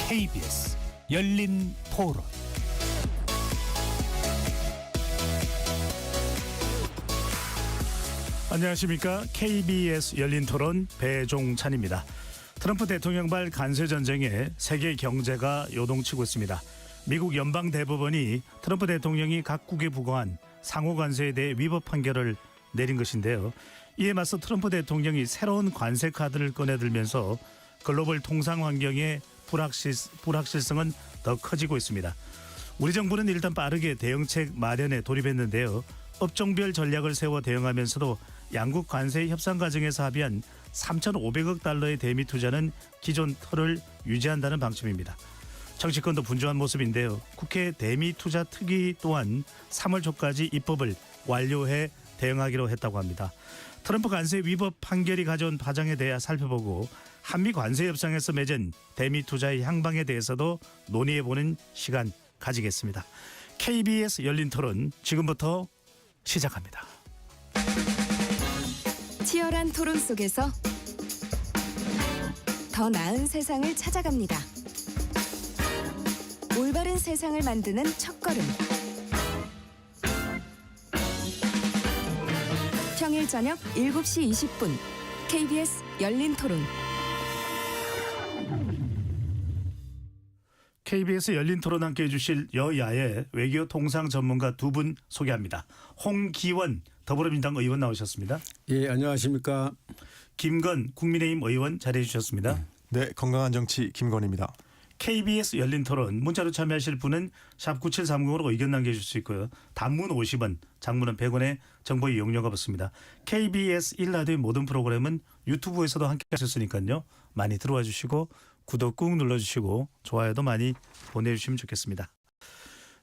KBS 열린 토론. 안녕하십니까. KBS 열린 토론 배종찬입니다. 트럼프 대통령발 관세 전쟁에 세계 경제가 요동치고 있습니다. 미국 연방 대법원이 트럼프 대통령이 각국에 부과한 상호 관세에 대해 위법 판결을 내린 것인데요. 이에 맞서 트럼프 대통령이 새로운 관세 카드를 꺼내들면서 글로벌 통상 환경의 불확실성은 더 커지고 있습니다. 우리 정부는 일단 빠르게 대응책 마련에 돌입했는데요. 업종별 전략을 세워 대응하면서도 양국 관세 협상 과정에서 합의한 3,500억 달러의 대미 투자는 기존 틀을 유지한다는 방침입니다. 정치권도 분주한 모습인데요. 국회 대미 투자 특위 또한 3월 초까지 입법을 완료해 대응하기로 했다고 합니다. 트럼프 관세 위법 판결이 가져온 파장에 대해 살펴보고 한미 관세 협상에서 맺은 대미 투자의 향방에 대해서도 논의해보는 시간 가지겠습니다. KBS 열린 토론 지금부터 시작합니다. 치열한 토론 속에서 더 나은 세상을 찾아갑니다. 올바른 세상을 만드는 첫걸음. 평일 저녁 7시 20분 KBS 열린 토론. KBS 열린 토론 함께해 주실 여야의 외교 통상 전문가 두 분 소개합니다. 홍기원 더불어민주당 의원 나오셨습니다. 예, 안녕하십니까. 김건 국민의힘 의원 자리해 주셨습니다. 네, 건강한 정치 김건희입니다. KBS 열린 토론 문자로 참여하실 분은 샵 9730으로 의견 남겨주실 수 있고요. 단문 50원, 장문은 100원의 정보 이용료가 붙습니다. KBS 1라디오의 모든 프로그램은 유튜브에서도 함께 하셨으니까요. 많이 들어와 주시고 구독 꾹 눌러주시고 좋아요도 많이 보내주시면 좋겠습니다.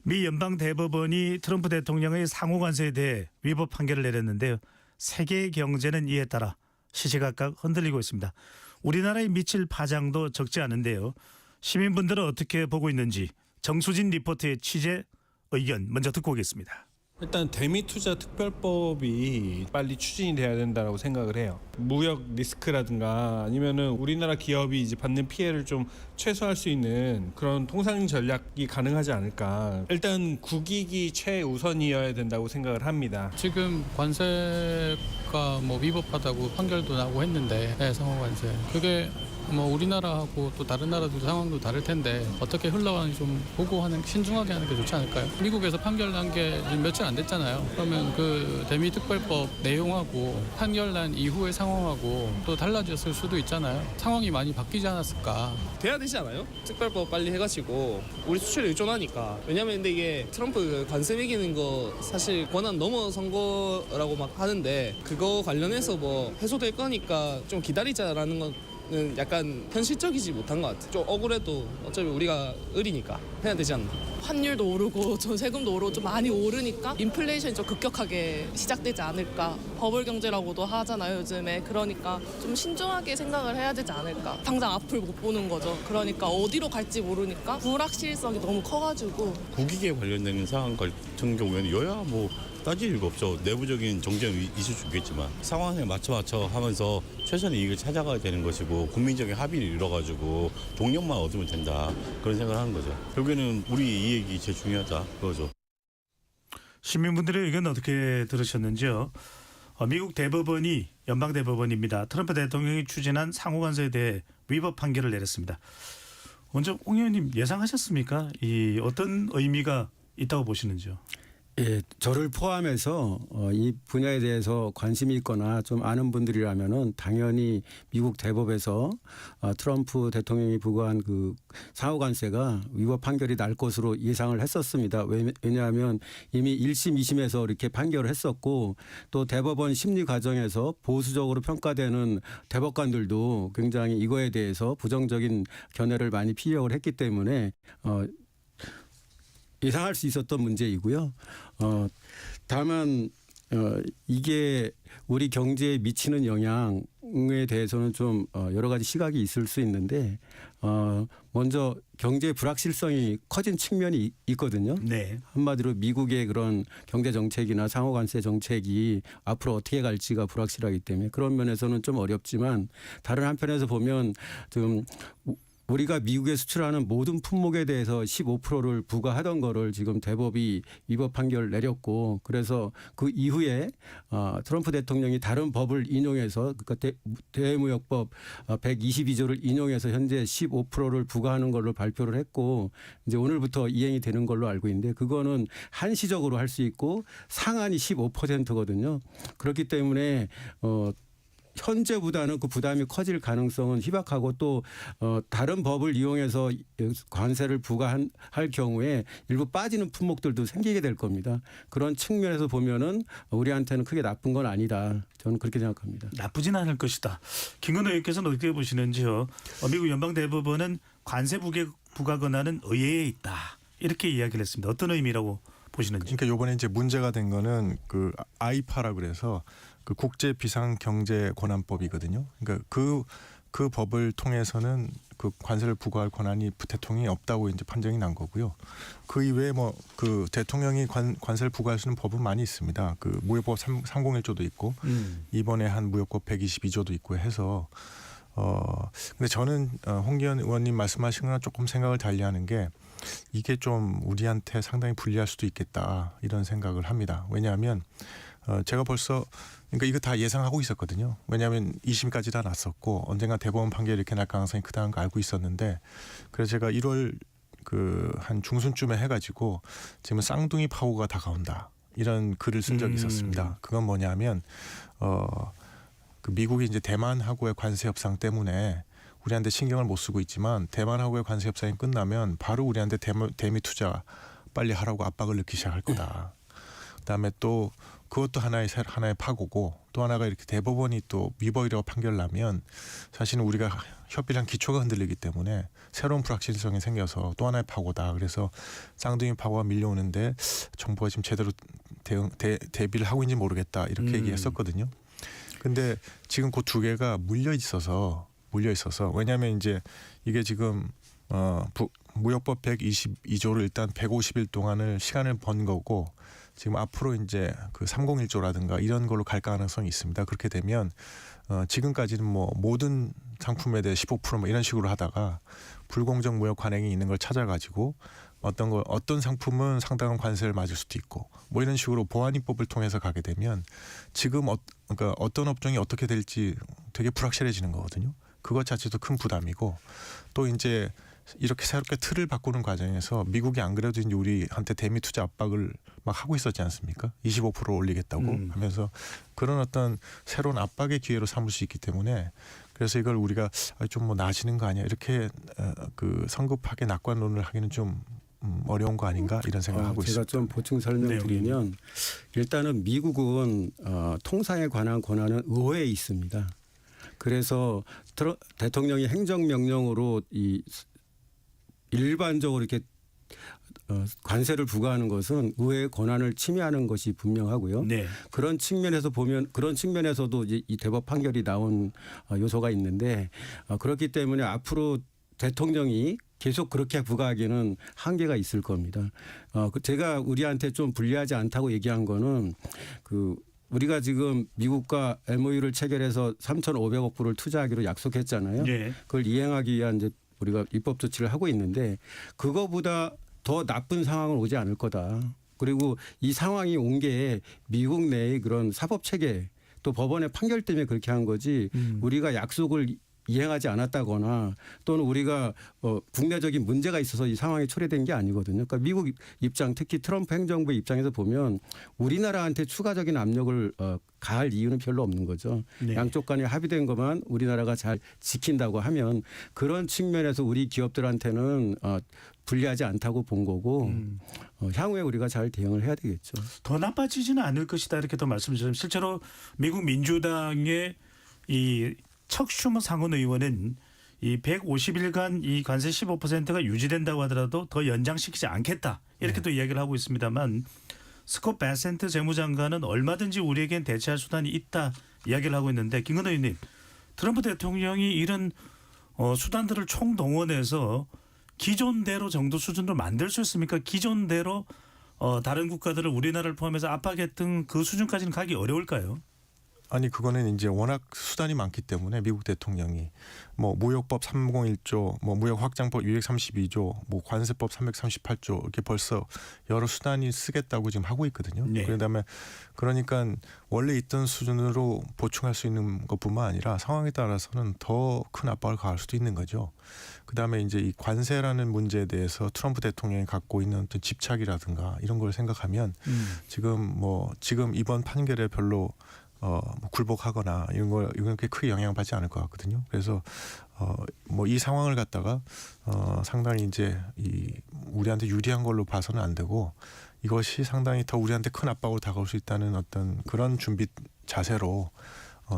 미 연방 대법원이 트럼프 대통령의 상호 관세에 대해 위법 판결을 내렸는데요. 세계 경제는 이에 따라 시시각각 흔들리고 있습니다. 우리나라에 미칠 파장도 적지 않은데요. 시민분들은 어떻게 보고 있는지 정수진 리포터의 취재 의견 먼저 듣고 오겠습니다. 일단 대미투자 특별법이 빨리 추진이 돼야 된다고 생각을 해요. 무역 리스크라든가 아니면은 우리나라 기업이 이제 받는 피해를 좀 최소화할 수 있는 그런 통상 전략이 가능하지 않을까. 일단 국익이 최우선이어야 된다고 생각을 합니다. 지금 관세가 위법하다고 판결도 나고 했는데, 상호 관세. 그게 우리나라하고 또 다른 나라들 상황도 다를 텐데 어떻게 흘러가는지 좀 보고 신중하게 하는 게 좋지 않을까요? 미국에서 판결 난 게 며칠 안 됐잖아요. 그러면 그 대미특별법 내용하고 판결 난 이후의 상황하고 또 달라졌을 수도 있잖아요. 상황이 많이 바뀌지 않았을까? 돼야 되지 않아요? 특별법 빨리 해가지고 우리 수출에 의존하니까. 왜냐면 근데 이게 트럼프 관세 매기는 거 사실 권한 넘어선 거라고 막 하는데 그거 관련해서 해소될 거니까 좀 기다리자라는 건 약간 현실적이지 못한 것 같아요. 좀 억울해도 어차피 우리가 을이니까 해야 되지 않나. 환율도 오르고 세금도 오르고 좀 많이 오르니까 인플레이션이 좀 급격하게 시작되지 않을까. 버블 경제라고도 하잖아요, 요즘에. 그러니까 좀 신중하게 생각을 해야 되지 않을까. 당장 앞을 못 보는 거죠. 그러니까 어디로 갈지 모르니까 불확실성이 너무 커가지고. 국익에 관련된 사안 같은 경우에는 여야 따질 이유가 없죠. 내부적인 정쟁이 있을 수 있겠지만 상황에 맞춰 하면서 최선의 이익을 찾아가야 되는 것이고 국민적인 합의를 이뤄가지고 동력만 얻으면 된다. 그런 생각을 하는 거죠. 결국에는 우리 이익이 제일 중요하다. 그거죠. 시민분들의 의견 어떻게 들으셨는지요? 미국 대법원이 연방 대법원입니다. 트럼프 대통령이 추진한 상호 관세에 대해 위법 판결을 내렸습니다. 먼저 홍 의원님 예상하셨습니까? 이 어떤 의미가 있다고 보시는지요? 예, 저를 포함해서 이 분야에 대해서 관심이 있거나 좀 아는 분들이라면은 당연히 미국 대법에서 트럼프 대통령이 부과한 그 상호 관세가 위법 판결이 날 것으로 예상을 했었습니다. 왜냐하면 이미 1심, 2심에서 이렇게 판결을 했었고 또 대법원 심리 과정에서 보수적으로 평가되는 대법관들도 굉장히 이거에 대해서 부정적인 견해를 많이 피력을 했기 때문에 예상할 수 있었던 문제이고요. 다만 이게 우리 경제에 미치는 영향에 대해서는 좀 여러 가지 시각이 있을 수 있는데 먼저 경제 불확실성이 커진 측면이 있거든요. 네. 한마디로 미국의 그런 경제 정책이나 상호 관세 정책이 앞으로 어떻게 갈지가 불확실하기 때문에 그런 면에서는 좀 어렵지만 다른 한편에서 보면 좀 우리가 미국에 수출하는 모든 품목에 대해서 15%를 부과하던 거를 지금 대법이 위법 판결을 내렸고 그래서 그 이후에 트럼프 대통령이 다른 법을 인용해서 그러니까 대무역법 122조를 인용해서 현재 15%를 부과하는 걸로 발표를 했고 이제 오늘부터 이행이 되는 걸로 알고 있는데 그거는 한시적으로 할 수 있고 상한이 15%거든요. 그렇기 때문에 현재보다는 그 부담이 커질 가능성은 희박하고 또 다른 법을 이용해서 관세를 부과할 경우에 일부 빠지는 품목들도 생기게 될 겁니다. 그런 측면에서 보면은 우리한테는 크게 나쁜 건 아니다. 저는 그렇게 생각합니다. 나쁘진 않을 것이다. 김건희 의원께서는 어떻게 보시는지요? 미국 연방대법원은 관세 부과 권한은 의회에 있다. 이렇게 이야기를 했습니다. 어떤 의미라고 보시는지? 그러니까 이번에 이제 문제가 된 거는 그 아이파라 그래서 그 국제 비상 경제 권한법이거든요. 그러니까 그 법을 통해서는 그 관세를 부과할 권한이 대통령이 없다고 이제 판정이 난 거고요. 그 이외에 뭐 그 대통령이 관세를 부과할 수 있는 법은 많이 있습니다. 그 무역법 301조도 있고 이번에 한 무역법 122조도 있고 해서 근데 저는 홍기현 의원님 말씀하신 거랑 조금 생각을 달리하는 게 이게 좀 우리한테 상당히 불리할 수도 있겠다 이런 생각을 합니다. 왜냐하면 제가 벌써 그러니까 이거 다 예상하고 있었거든요. 왜냐하면 2심까지 다 났었고 언젠가 대법원 판결이 이렇게 날 가능성이 크다는 거 알고 있었는데 그래서 제가 1월 그 한 중순쯤에 해가지고 지금 쌍둥이 파고가 다가온다 이런 글을 쓴 적이 있었습니다. 그건 뭐냐면 그 미국이 이제 대만하고의 관세 협상 때문에 우리한테 신경을 못 쓰고 있지만 대만하고의 관세 협상이 끝나면 바로 우리한테 대미 투자 빨리 하라고 압박을 넣기 시작할 거다. 그다음에 또 그것도 하나의 파고고 또 하나가 이렇게 대법원이 또 위법이라고 판결을 나면 사실은 우리가 협의랑 기초가 흔들리기 때문에 새로운 불확실성이 생겨서 또 하나의 파고다. 그래서 쌍둥이 파고가 밀려오는데 정부가 지금 제대로 대비를 하고 있는지 모르겠다 이렇게 얘기했었거든요. 근데 지금 그 두 개가 물려 있어서 왜냐하면 이제 이게 지금 무역법 122조를 일단 150일 동안을 시간을 번 거고 지금 앞으로 이제 그 301조라든가 이런 걸로 갈 가능성이 있습니다. 그렇게 되면 지금까지는 뭐 모든 상품에 대해 15% 뭐 이런 식으로 하다가 불공정 무역 관행이 있는 걸 찾아가지고 어떤 상품은 상당한 관세를 맞을 수도 있고 뭐 이런 식으로 보안입법을 통해서 가게 되면 지금 그러니까 어떤 업종이 어떻게 될지 되게 불확실해지는 거거든요. 그것 자체도 큰 부담이고 또 이제 이렇게 새롭게 틀을 바꾸는 과정에서 미국이 안 그래도 이제 우리한테 대미 투자 압박을 막 하고 있었지 않습니까? 25% 올리겠다고 하면서 그런 어떤 새로운 압박의 기회로 삼을 수 있기 때문에 그래서 이걸 우리가 좀 뭐 나아지는 거 아니야 이렇게 그 성급하게 낙관론을 하기는 좀 어려운 거 아닌가 이런 생각을 하고 있습니다. 제가 좀 보충 설명드리면 일단은 미국은 통상에 관한 권한은 의회에 있습니다. 그래서 대통령이 행정명령으로 일반적으로 이렇게 관세를 부과하는 것은 의회의 권한을 침해하는 것이 분명하고요. 네. 그런 측면에서도 이 대법 판결이 나온 요소가 있는데 그렇기 때문에 앞으로 대통령이 계속 그렇게 부과하기는 한계가 있을 겁니다. 제가 우리한테 좀 불리하지 않다고 얘기한 거는 우리가 지금 미국과 MOU를 체결해서 3,500억 불을 투자하기로 약속했잖아요. 네. 그걸 이행하기 위한 이제 우리가 입법 조치를 하고 있는데 그거보다 더 나쁜 상황은 오지 않을 거다. 그리고 이 상황이 온 게 미국 내의 그런 사법 체계 또 법원의 판결 때문에 그렇게 한 거지 우리가 약속을 이행하지 않았다거나 또는 우리가 국내적인 문제가 있어서 이 상황이 초래된 게 아니거든요. 그러니까 미국 입장 특히 트럼프 행정부의 입장에서 보면 우리나라한테 추가적인 압력을 가할 이유는 별로 없는 거죠. 네. 양쪽 간에 합의된 것만 우리나라가 잘 지킨다고 하면 그런 측면에서 우리 기업들한테는 불리하지 않다고 본 거고 향후에 우리가 잘 대응을 해야 되겠죠. 더 나빠지지는 않을 것이다 이렇게 또 말씀 주셨습니다. 실제로 미국 민주당의 이 척 슈머 상원 의원은 이 150일간 이 관세 15%가 유지된다고 하더라도 더 연장시키지 않겠다 이렇게 또 이야기를 하고 있습니다만 스콧 베센트 재무장관은 얼마든지 우리에겐 대체할 수단이 있다 이야기를 하고 있는데 김건희 의원님 트럼프 대통령이 이런 수단들을 총동원해서 기존대로 정도 수준으로 만들 수 있습니까? 기존대로 다른 국가들을 우리나라를 포함해서 압박했던 그 수준까지는 가기 어려울까요? 아니 그거는 이제 워낙 수단이 많기 때문에 미국 대통령이 뭐 무역법 301조, 뭐 무역 확장법 232조, 뭐 관세법 338조 이렇게 벌써 여러 수단이 쓰겠다고 지금 하고 있거든요. 네. 그다음에 그러니까 원래 있던 수준으로 보충할 수 있는 것뿐만 아니라 상황에 따라서는 더 큰 압박을 가할 수도 있는 거죠. 그다음에 이제 이 관세라는 문제에 대해서 트럼프 대통령이 갖고 있는 어떤 집착이라든가 이런 걸 생각하면 지금 이번 판결에 별로 뭐 굴복하거나 이건 꽤 크게 영향받지 않을 것 같거든요. 그래서 뭐 이 상황을 갖다가 상당히 이제 우리한테 유리한 걸로 봐서는 안 되고 이것이 상당히 더 우리한테 큰 압박으로 다가올 수 있다는 어떤 그런 준비 자세로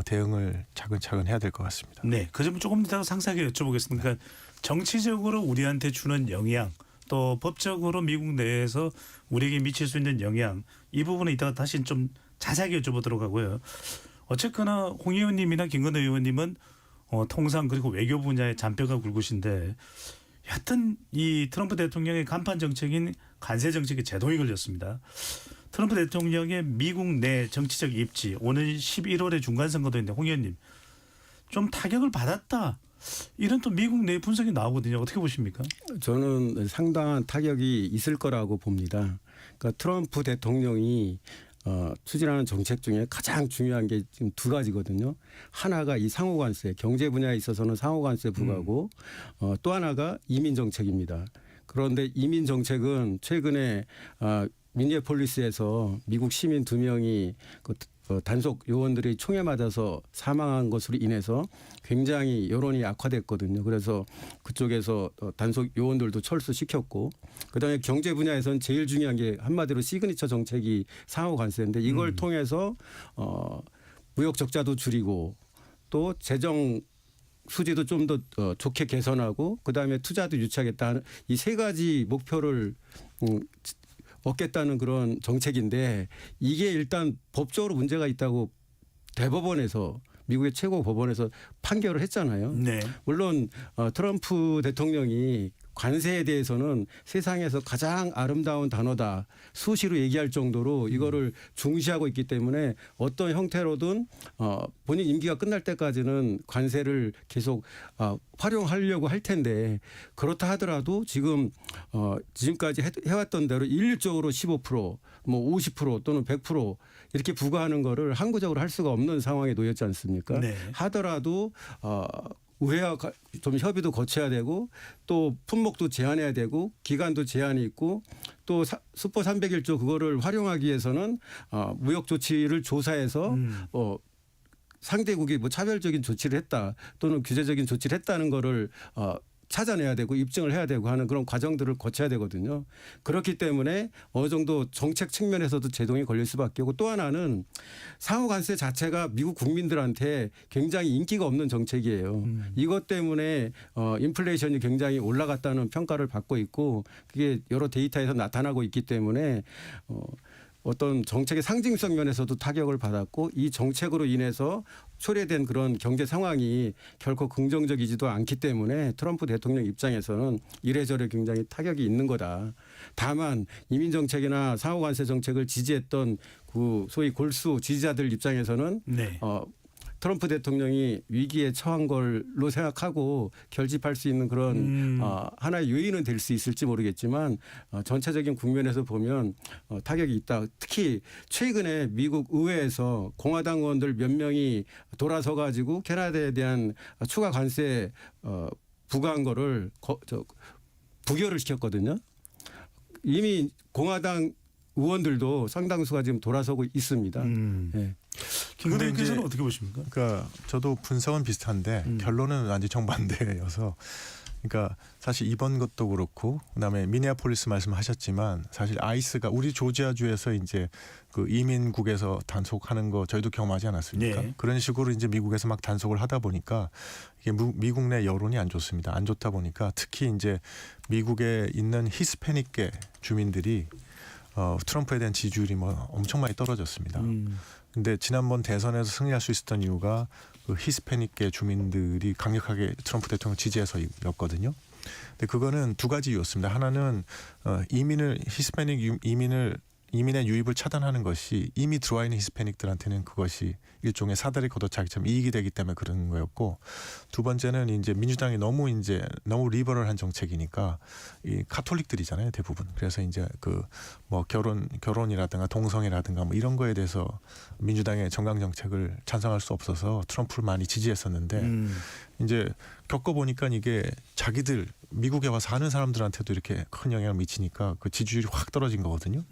대응을 차근차근 해야 될 것 같습니다. 네, 그 점은 조금 더 상세하게 여쭤보겠습니다. 그러니까 정치적으로 우리한테 주는 영향, 또 법적으로 미국 내에서 우리에게 미칠 수 있는 영향, 이 부분은 이따가 다시 좀 자세하게 여쭤보도록 하고요. 어쨌거나 홍 의원님이나 김건희 의원님은 통상 그리고 외교 분야의 잔뼈가 굵으신데 여하튼 이 트럼프 대통령의 간판 정책인 관세 정책에 제동이 걸렸습니다. 트럼프 대통령의 미국 내 정치적 입지, 오늘 11월에 중간선거도 있는데 홍 의원님 좀 타격을 받았다. 이런 또 미국 내 분석이 나오거든요. 어떻게 보십니까? 저는 상당한 타격이 있을 거라고 봅니다. 그러니까 트럼프 대통령이 추진하는 정책 중에 가장 중요한 게 지금 두 가지거든요. 하나가 이 상호관세, 경제 분야에 있어서는 상호관세 부과고 또 하나가 이민 정책입니다. 그런데 이민 정책은 최근에 미니애폴리스에서 미국 시민 2명이 단속 요원들이 총에 맞아서 사망한 것으로 인해서 굉장히 여론이 악화됐거든요. 그래서 그쪽에서 단속 요원들도 철수시켰고 그다음에 경제 분야에서는 제일 중요한 게 한마디로 시그니처 정책이 상호 관세인데 이걸 통해서 무역 적자도 줄이고 또 재정 수지도 좀 더 좋게 개선하고 그다음에 투자도 유치하겠다 이 세 가지 목표를 얻겠다는 그런 정책인데 이게 일단 법적으로 문제가 있다고 대법원에서 미국의 최고 법원에서 판결을 했잖아요. 네. 물론 트럼프 대통령이 관세에 대해서는 세상에서 가장 아름다운 단어다 수시로 얘기할 정도로 이거를 중시하고 있기 때문에 어떤 형태로든 본인 임기가 끝날 때까지는 관세를 계속 활용하려고 할 텐데 그렇다 하더라도 지금까지 해왔던 대로 일률적으로 15% 뭐 50% 또는 100% 이렇게 부과하는 거를 항구적으로 할 수가 없는 상황에 놓였지 않습니까? 네. 하더라도 의회와 좀 협의도 거쳐야 되고 또 품목도 제한해야 되고 기간도 제한이 있고 또 슈퍼 301조 그거를 활용하기 위해서는 무역 조치를 조사해서 상대국이 뭐 차별적인 조치를 했다 또는 규제적인 조치를 했다는 거를 찾아내야 되고 입증을 해야 되고 하는 그런 과정들을 거쳐야 되거든요. 그렇기 때문에 어느 정도 정책 측면에서도 제동이 걸릴 수밖에 없고 또 하나는 상호관세 자체가 미국 국민들한테 굉장히 인기가 없는 정책이에요. 이것 때문에 인플레이션이 굉장히 올라갔다는 평가를 받고 있고 그게 여러 데이터에서 나타나고 있기 때문에 어떤 정책의 상징성 면에서도 타격을 받았고 이 정책으로 인해서 초래된 그런 경제 상황이 결코 긍정적이지도 않기 때문에 트럼프 대통령 입장에서는 이래저래 굉장히 타격이 있는 거다. 다만 이민 정책이나 상호관세 정책을 지지했던 그 소위 골수 지지자들 입장에서는 네. 트럼프 대통령이 위기에 처한 걸로 생각하고 결집할 수 있는 그런 하나의 요인은 될 수 있을지 모르겠지만 전체적인 국면에서 보면 타격이 있다. 특히 최근에 미국 의회에서 공화당 의원들 몇 명이 돌아서 가지고 캐나다에 대한 추가 관세 부과한 거를 부결을 시켰거든요. 이미 공화당 의원들도 상당수가 지금 돌아서고 있습니다. 네. 김건희 의원께서는 어떻게 보십니까? 그러니까 저도 분석은 비슷한데 결론은 완전 정반대여서 그러니까 사실 이번 것도 그렇고 그다음에 미니애폴리스 말씀하셨지만 사실 아이스가 우리 조지아주에서 이제 그 이민국에서 단속하는 거 저희도 경험하지 않았습니까? 네. 그런 식으로 이제 미국에서 막 단속을 하다 보니까 이게 미국 내 여론이 안 좋습니다. 안 좋다 보니까 특히 이제 미국에 있는 히스패닉계 주민들이 트럼프에 대한 지지율이 뭐 엄청 많이 떨어졌습니다. 근데 지난번 대선에서 승리할 수 있었던 이유가 그 히스패닉계 주민들이 강력하게 트럼프 대통령 지지해서였거든요. 근데 그거는 두 가지 이유였습니다. 하나는 히스패닉 이민을 이민의 유입을 차단하는 것이 이미 들어와 있는 히스패닉들한테는 그것이 일종의 사다리 걷어차기처럼 이익이 되기 때문에 그런 거였고, 두 번째는 이제 민주당이 너무 리버럴한 정책이니까 이 카톨릭들이잖아요, 대부분. 그래서 이제 그 뭐 결혼이라든가 동성애라든가 뭐 이런 거에 대해서 민주당의 정강 정책을 찬성할 수 없어서 트럼프를 많이 지지했었는데 이제 겪어보니까 이게 자기들 미국에 와서 사는 사람들한테도 이렇게 큰 영향을 미치니까 그 지지율이 확 떨어진 거거든요.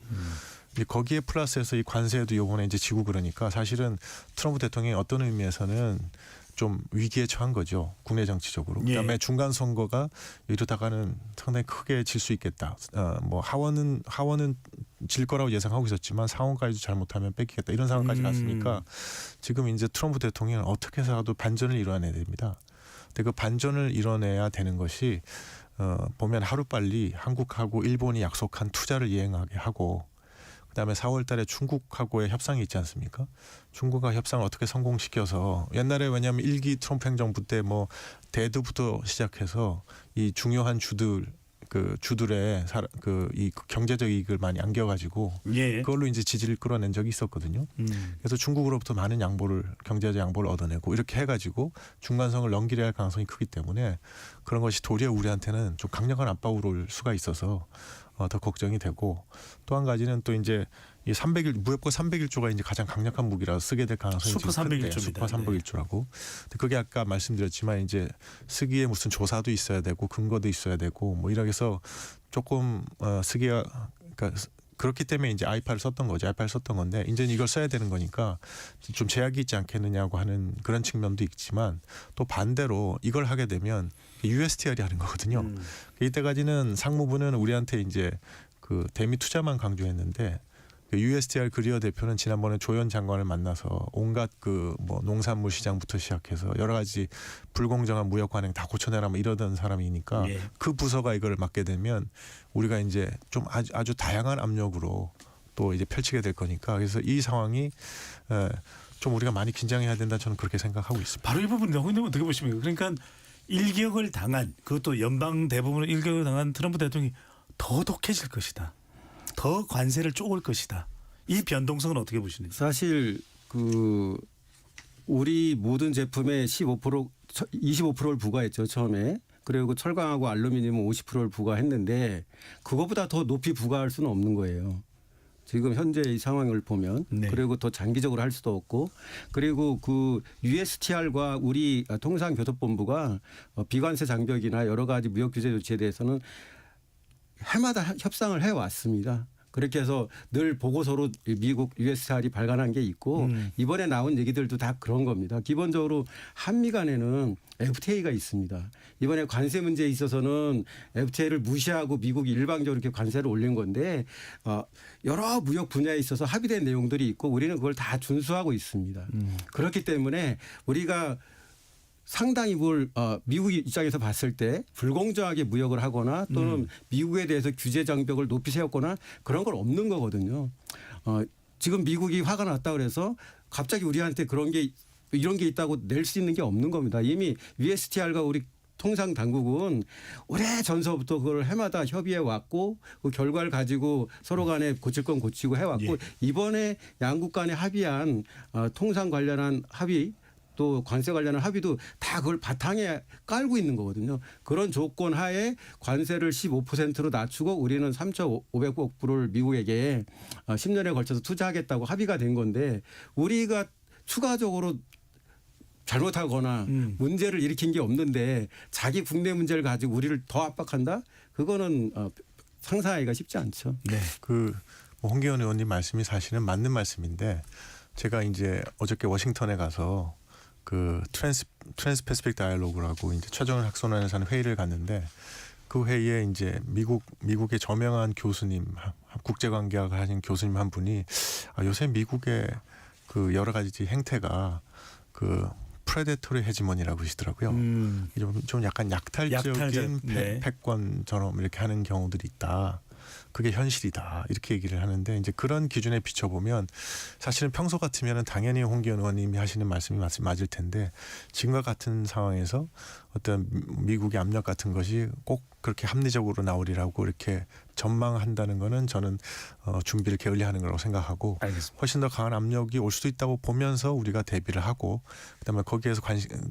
이제 거기에 플러스해서 이 관세도 요번에 이제 지고 그러니까 사실은 트럼프 대통령이 어떤 의미에서는 좀 위기에 처한 거죠, 국내 정치적으로. 그다음에 중간 선거가 이러다가는 상당히 크게 질 수 있겠다. 뭐 하원은 질 거라고 예상하고 있었지만 상원까지도 잘못하면 뺏기겠다 이런 상황까지 갔으니까 지금 이제 트럼프 대통령은 어떻게 해서라도 반전을 이뤄내야 됩니다. 근데 그 반전을 이뤄내야 되는 것이 보면 하루빨리 한국하고 일본이 약속한 투자를 이행하게 하고, 그다음에 4월 달에 중국하고의 협상이 있지 않습니까? 중국과 협상을 어떻게 성공시켜서, 옛날에 왜냐하면 1기 트럼프 행정부 때 뭐 대두부터 시작해서 이 중요한 주들의 이 경제적 이익을 많이 안겨가지고 그걸로 이제 지지를 끌어낸 적이 있었거든요. 그래서 중국으로부터 많은 경제적 양보를 얻어내고 이렇게 해가지고 중간성을 넘기려 할 가능성이 크기 때문에 그런 것이 도리어 우리한테는 좀 강력한 압박으로 올 수가 있어서 더 걱정이 되고, 또 한 가지는 또 이제 이 무역과 301조가 이제 가장 강력한 무기라서 쓰게 될 가능성이 슈퍼 301조입니다. 슈퍼 301조라고. 근데 그게 아까 말씀드렸지만 이제 쓰기에 무슨 조사도 있어야 되고 근거도 있어야 되고 뭐 이렇게 해서 조금 쓰기가, 그러니까 그렇기 때문에 이제 아이파를 썼던 거죠. 아이파를 썼던 건데 이제 이걸 써야 되는 거니까 좀 제약이 있지 않겠느냐고 하는 그런 측면도 있지만, 또 반대로 이걸 하게 되면 USTR이 하는 거거든요. 이때까지는 상무부는 우리한테 이제 그 대미 투자만 강조했는데, 그 USTR 그리어 대표는 지난번에 조현 장관을 만나서 온갖 그 뭐 농산물 시장부터 시작해서 여러 가지 불공정한 무역 관행 다 고쳐내라 뭐 이러던 사람이니까 그 부서가 이걸 맡게 되면 우리가 이제 좀 아주 다양한 압력으로 또 이제 펼치게 될 거니까, 그래서 이 상황이 좀 우리가 많이 긴장해야 된다, 저는 그렇게 생각하고 있습니다. 바로 이 부분인데 홍님은 어떻게 보십니까? 그러니까 일격을 당한, 그것도 연방 대부분을 일격을 당한 트럼프 대통령이 더 독해질 것이다, 더 관세를 쪼을 것이다. 이 변동성은 어떻게 보시는지? 사실 그 우리 모든 제품에 25%를 부과했죠, 처음에. 그리고 철강하고 알루미늄은 50%를 부과했는데 그거보다 더 높이 부과할 수는 없는 거예요, 지금 현재의 상황을 보면. 그리고 더 장기적으로 할 수도 없고, 그리고 그 USTR과 우리 통상교섭본부가 비관세 장벽이나 여러 가지 무역 규제 조치에 대해서는 해마다 협상을 해왔습니다. 그렇게 해서 늘 보고서로 미국 USTR이 발간한 게 있고 이번에 나온 얘기들도 다 그런 겁니다. 기본적으로 한미 간에는 FTA가 있습니다. 이번에 관세 문제에 있어서는 FTA를 무시하고 미국이 일방적으로 이렇게 관세를 올린 건데 여러 무역 분야에 있어서 합의된 내용들이 있고 우리는 그걸 다 준수하고 있습니다. 그렇기 때문에 우리가 상당히 미국 입장에서 봤을 때 불공정하게 무역을 하거나 또는 미국에 대해서 규제 장벽을 높이 세웠거나 그런 건 없는 거거든요. 지금 미국이 화가 났다 그래서 갑자기 우리한테 이런 게 있다고 낼 수 있는 게 없는 겁니다. 이미 USTR과 우리 통상 당국은 오래 전서부터 그걸 해마다 협의해 왔고 그 결과를 가지고 서로 간에 고칠 건 고치고 해왔고 이번에 양국 간에 합의한 통상 관련한 합의 또 관세 관련한 합의도 다 그걸 바탕에 깔고 있는 거거든요. 그런 조건 하에 관세를 15%로 낮추고 우리는 3,500억 불을 미국에게 10년에 걸쳐서 투자하겠다고 합의가 된 건데, 우리가 추가적으로 잘못하거나 문제를 일으킨 게 없는데 자기 국내 문제를 가지고 우리를 더 압박한다? 그거는 상상하기가 쉽지 않죠. 네. 홍기현 의원님 말씀이 사실은 맞는 말씀인데, 제가 이제 어저께 워싱턴에 가서 그 트랜스패시픽 다이얼로그라고 이제 최정은 학술원에서 하는 회의를 갔는데, 그 회의에 이제 미국의 저명한 교수님, 국제관계학을 하신 교수님 한 분이 요새 미국의 그 여러 가지 행태가 그 프레데토리 헤지모니라고 하시더라고요. 좀 약간 약탈적인 패권처럼 이렇게 하는 경우들이 있다. 그게 현실이다, 이렇게 얘기를 하는데, 이제 그런 기준에 비춰보면 사실은 평소 같으면 당연히 홍기현 의원님이 하시는 말씀이 맞을 텐데, 지금과 같은 상황에서 어떤 미국의 압력 같은 것이 꼭 그렇게 합리적으로 나오리라고 이렇게 전망한다는 거는 저는 준비를 게을리하는 거라고 생각하고 알겠습니다. 훨씬 더 강한 압력이 올 수도 있다고 보면서 우리가 대비를 하고 그다음에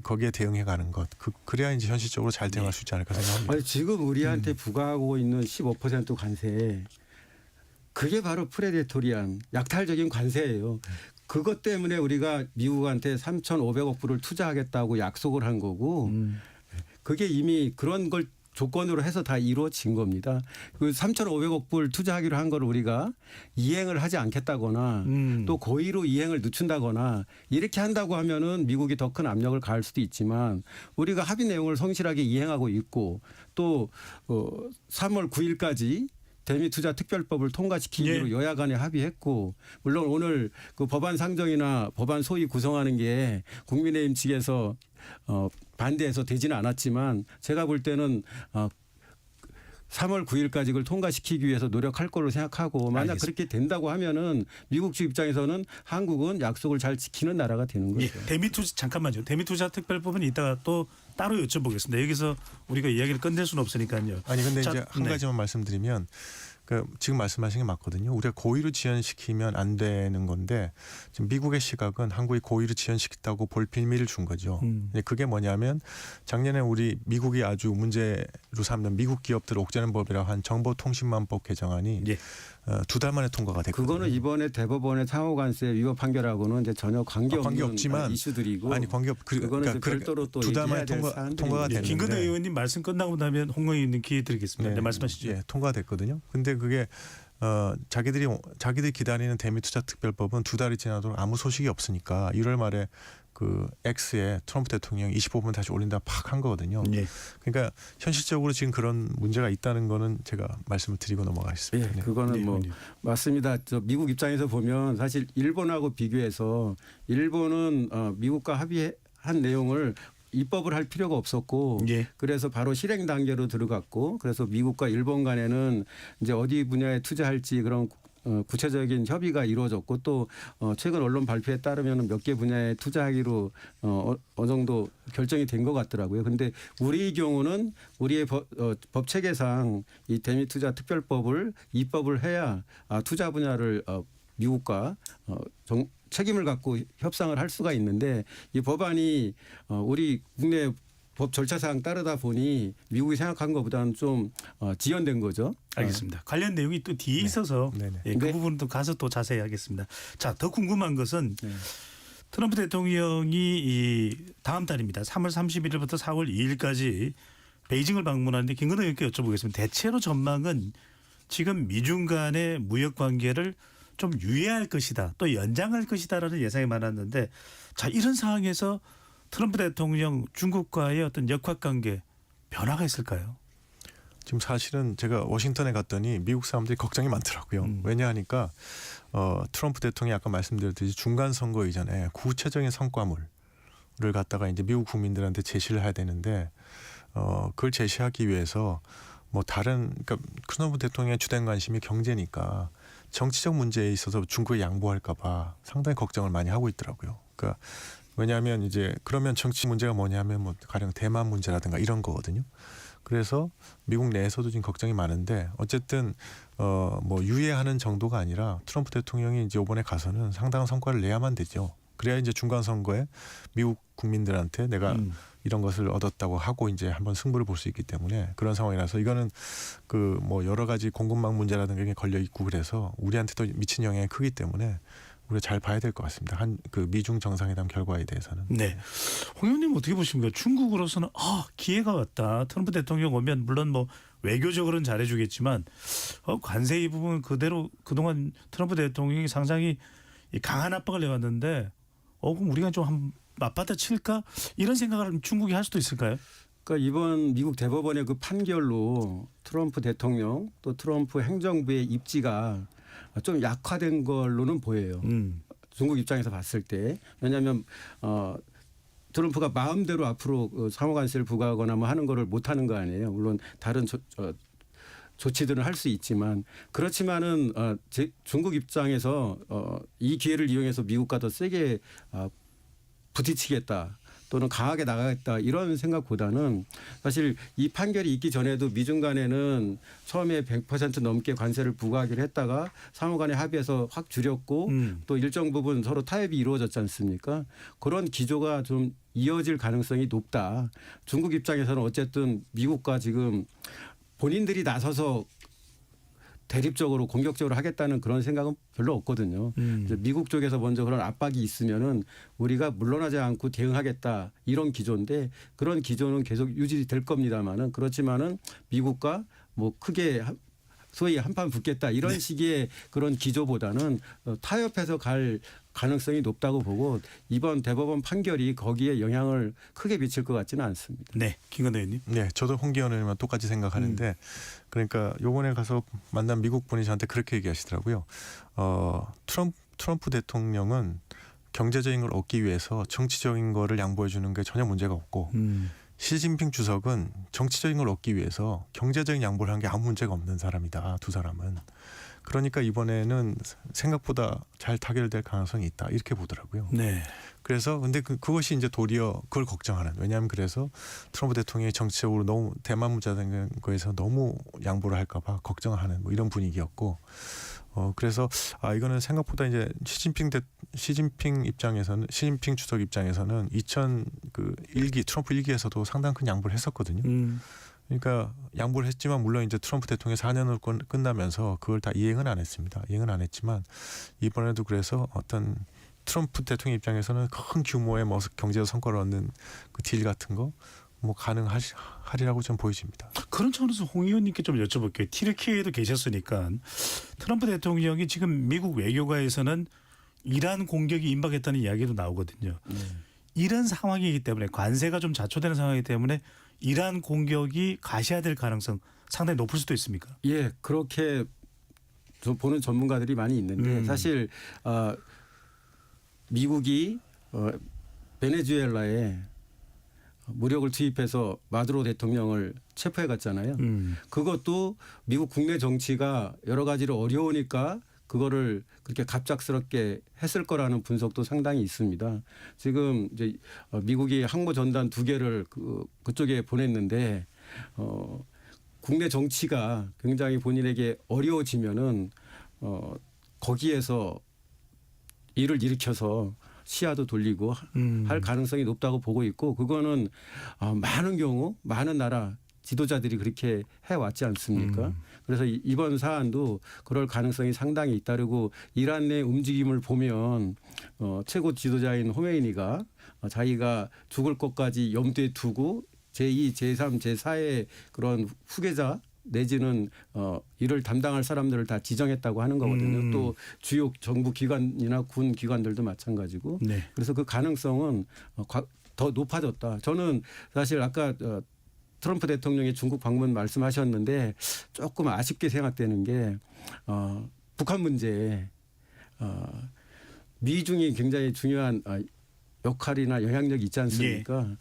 거기에 대응해 가는 것 그래야 이제 현실적으로 잘 대응할 수 있지 않을까 생각합니다. 아니, 지금 우리한테 부과하고 있는 15% 관세 그게 바로 프레데토리안 약탈적인 관세예요. 그것 때문에 우리가 미국한테 3,500억 불을 투자하겠다고 약속을 한 거고 그게 이미 그런 걸 조건으로 해서 다 이루어진 겁니다. 그 3,500억 불 투자하기로 한 걸 우리가 이행을 하지 않겠다거나 또 고의로 이행을 늦춘다거나 이렇게 한다고 하면은 미국이 더 큰 압력을 가할 수도 있지만 우리가 합의 내용을 성실하게 이행하고 있고 또 3월 9일까지 대미투자 특별법을 통과시키기로 예. 여야 간에 합의했고 물론 오늘 그 법안 상정이나 법안 소위 구성하는 게 국민의힘 측에서 반대해서 되지는 않았지만 제가 볼 때는 3월 9일까지 그걸 통과시키기 위해서 노력할 거로 생각하고 만약 알겠습니다. 그렇게 된다고 하면은 미국 측 입장에서는 한국은 약속을 잘 지키는 나라가 되는 거죠. 예, 대미투자 잠깐만요. 대미투자 특별법은 이따가 또 따로 여쭤보겠습니다. 여기서 우리가 이야기를 끝낼 수는 없으니까요. 아니 근데 자, 이제 한 네. 가지만 말씀드리면 지금 말씀하신 게 맞거든요. 우리가 고의로 지연시키면 안 되는 건데 지금 미국의 시각은 한국이 고의로 지연시켰다고 볼 빌미를 준 거죠. 근데 그게 뭐냐면 작년에 우리 미국이 아주 문제로 삼는 미국 기업들을 옥죄는 법이라고 한 정보통신망법 개정안이 예. 2달 만에 통과가 됐거든요. 그거는 이번에 대법원의 상호관세 위법 판결하고는 이제 전혀 관계없는 관계없지만 이슈들이고 아니 관계없 그거는 이제 별도로 또 2달 만에 얘기해야 될 통과가 예, 됐는데 김근혜 의원님 말씀 끝나고 나면 홍 의원님 기회 드리겠습니다. 네, 말씀하시죠. 예, 통과됐거든요. 근데 그게 자기들이 기다리는 대미투자 특별법은 2달이 지나도록 아무 소식이 없으니까 1월 말에 그 X에 트럼프 대통령이 25분 다시 올린다 팍 한 거거든요. 예. 그러니까 현실적으로 지금 그런 문제가 있다는 거는 제가 말씀을 드리고 넘어가겠습니다. 예, 네. 그거는 네, 뭐 의원님. 맞습니다. 미국 입장에서 보면 사실 일본하고 비교해서 일본은 미국과 합의한 내용을 입법을 할 필요가 없었고 예. 그래서 바로 실행 단계로 들어갔고 그래서 미국과 일본 간에는 이제 어디 분야에 투자할지 그런 구체적인 협의가 이루어졌고 또 최근 언론 발표에 따르면 몇 개 분야에 투자하기로 어느 정도 결정이 된 것 같더라고요. 그런데 우리의 경우는 우리의 법 체계상 이 대미투자 특별법을 입법을 해야 투자 분야를 미국과 책임을 갖고 협상을 할 수가 있는데 이 법안이 우리 국내 법 절차상 따르다 보니 미국이 생각한 것보다는 좀 지연된 거죠. 알겠습니다. 관련 내용이 또 뒤에 있어서 네네. 예, 그 네. 부분은 또 가서 또 자세히 하겠습니다. 자, 더 궁금한 것은 네. 트럼프 대통령이 이 다음 달입니다. 3월 31일부터 4월 2일까지 베이징을 방문하는데 김근호 의원께 여쭤보겠습니다. 대체로 전망은 지금 미중 간의 무역 관계를 좀 유예할 것이다, 또 연장할 것이다라는 예상이 많았는데, 자 이런 상황에서 트럼프 대통령 중국과의 어떤 역학관계 변화가 있을까요? 지금 사실은 제가 워싱턴에 갔더니 미국 사람들이 걱정이 많더라고요. 왜냐하니까 트럼프 대통령이 아까 말씀드렸듯이 중간 선거 이전에 구체적인 성과물을 갖다가 이제 미국 국민들한테 제시를 해야 되는데 그걸 제시하기 위해서 뭐 다른 그러니까 트럼프 대통령의 주된 관심이 경제니까 정치적 문제에 있어서 중국에 양보할까봐 상당히 걱정을 많이 하고 있더라고요. 그러니까 왜냐하면 이제 그러면 정치 문제가 뭐냐면 뭐 가령 대만 문제라든가 이런 거거든요. 그래서 미국 내에서도 지금 걱정이 많은데 어쨌든 뭐 유예하는 정도가 아니라 트럼프 대통령이 이제 이번에 가서는 상당한 성과를 내야만 되죠. 그래야 이제 중간 선거에 미국 국민들한테 내가 이런 것을 얻었다고 하고 이제 한번 승부를 볼 수 있기 때문에 그런 상황이라서 이거는 그 뭐 여러 가지 공급망 문제라든가 이게 걸려 있고 그래서 우리한테도 미친 영향이 크기 때문에 우리가 잘 봐야 될 것 같습니다. 그 미중 정상회담 결과에 대해서는. 네. 홍 의원님 어떻게 보십니까? 중국으로서는 기회가 왔다. 트럼프 대통령 오면 물론 뭐 외교적으로는 잘해주겠지만 관세 이 부분 그대로 그동안 트럼프 대통령이 상당히 강한 압박을 해왔는데 그럼 우리가 좀 한번 맞받아 칠까? 이런 생각을 중국이 할 수도 있을까요? 그러니까 이번 미국 대법원의 그 판결로 트럼프 대통령 또 트럼프 행정부의 입지가 좀 약화된 걸로는 보여요. 중국 입장에서 봤을 때. 왜냐하면 트럼프가 마음대로 앞으로 상호관세를 부과하거나 뭐 하는 거를 못하는 거 아니에요. 물론 다른 조치들은 할 수 있지만 그렇지만은 중국 입장에서 이 기회를 이용해서 미국과 더 세게 부딪히겠다. 또는 강하게 나가겠다 이런 생각보다는 사실 이 판결이 있기 전에도 미중 간에는 처음에 100% 넘게 관세를 부과하기로 했다가 상호 간에 합의해서 확 줄였고 또 일정 부분 서로 타협이 이루어졌지 않습니까? 그런 기조가 좀 이어질 가능성이 높다. 중국 입장에서는 어쨌든 미국과 지금 본인들이 나서서 대립적으로 공격적으로 하겠다는 그런 생각은 별로 없거든요. 그래서 미국 쪽에서 먼저 그런 압박이 있으면은 우리가 물러나지 않고 대응하겠다 이런 기조인데 그런 기조는 계속 유지될 겁니다만은 그렇지만은 미국과 뭐 크게 소위 한판 붙겠다 이런 식의 그런 기조보다는 타협해서 갈 가능성이 높다고 보고 이번 대법원 판결이 거기에 영향을 크게 미칠 것 같지는 않습니다. 네, 김건희 의원님. 네, 저도 홍기현 의원님과 똑같이 생각하는데 그러니까 요번에 가서 만난 미국 분이 저한테 그렇게 얘기하시더라고요. 트럼프 대통령은 경제적인 걸 얻기 위해서 정치적인 거를 양보해 주는 게 전혀 문제가 없고 시진핑 주석은 정치적인 걸 얻기 위해서 경제적인 양보를 한 게 아무 문제가 없는 사람이다. 두 사람은. 그러니까 이번에는 생각보다 잘 타결될 가능성이 있다. 이렇게 보더라고요. 네. 그래서 근데 그것이 이제 도리어 그걸 걱정하는. 왜냐하면 그래서 트럼프 대통령이 정치적으로 너무 대만 문제 된 거에서 너무 양보를 할까 봐 걱정하는 뭐 이런 분위기였고 그래서 이거는 생각보다 이제 시진핑 입장에서는 시진핑 주석 입장에서는 1기 트럼프 1기에서도 상당히 큰 양보를 했었거든요. 그러니까 양보를 했지만 물론 이제 트럼프 대통령이 4년을 끝나면서 그걸 다 이행은 안 했습니다. 이행은 안 했지만 이번에도 그래서 어떤 트럼프 대통령 입장에서는 큰 규모의 뭐 경제적 성과를 얻는 그 딜 같은 거 뭐 가능하리라고 좀 보여집니다. 그런 차원에서 홍 의원님께 좀 여쭤볼게요. 튀르키예에도 계셨으니까 트럼프 대통령이 지금 미국 외교가에서는 이란 공격이 임박했다는 이야기도 나오거든요. 이런 상황이기 때문에 관세가 좀 자초되는 상황이기 때문에 이란 공격이 가시화될 가능성 상당히 높을 수도 있습니까? 예, 그렇게 좀 보는 전문가들이 많이 있는데 사실 미국이 베네수엘라에 무력을 투입해서 마두로 대통령을 체포해 갔잖아요. 그것도 미국 국내 정치가 여러 가지로 어려우니까 그거를 그렇게 갑작스럽게 했을 거라는 분석도 상당히 있습니다. 지금 이제 미국이 항모 전단 2개를 그쪽에 보냈는데 국내 정치가 굉장히 본인에게 어려워지면은 거기에서 일을 일으켜서 시야도 돌리고 할 가능성이 높다고 보고 있고 그거는 많은 경우 많은 나라 지도자들이 그렇게 해왔지 않습니까? 그래서 이번 사안도 그럴 가능성이 상당히 잇따르고 이란 내 움직임을 보면 최고 지도자인 호메이니가 자기가 죽을 것까지 염두에 두고 제2, 제3, 제4의 그런 후계자 내지는 이를 담당할 사람들을 다 지정했다고 하는 거거든요. 또 주요 정부 기관이나 군 기관들도 마찬가지고. 네. 그래서 그 가능성은 더 높아졌다. 저는 사실 아까 트럼프 대통령의 중국 방문 말씀하셨는데 조금 아쉽게 생각되는 게 북한 문제에 미중이 굉장히 중요한 역할이나 영향력이 있지 않습니까?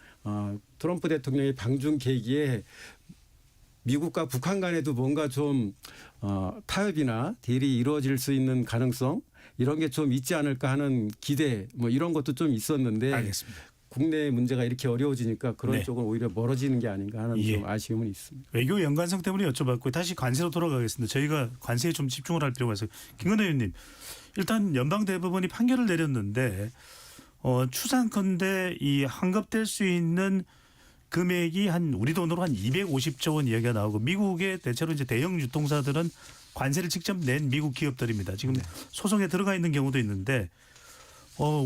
트럼프 대통령의 방중 계기에 미국과 북한 간에도 뭔가 좀 타협이나 딜이 이루어질 수 있는 가능성 이런 게 좀 있지 않을까 하는 기대 뭐 이런 것도 좀 있었는데 알겠습니다. 국내 문제가 이렇게 어려워지니까 그런 네. 쪽은 오히려 멀어지는 게 아닌가 하는 좀 아쉬움은 있습니다. 외교 연관성 때문에 여쭤봤고 다시 관세로 돌아가겠습니다. 저희가 관세에 좀 집중을 할 필요가 있어요. 김건희 의원님, 일단 연방대법원이 판결을 내렸는데 추상컨대 이 환급될 수 있는 금액이 한 우리 돈으로 한 250조 원 이야기가 나오고 미국의 대체로 이제 대형 유통사들은 관세를 직접 낸 미국 기업들입니다. 지금 소송에 들어가 있는 경우도 있는데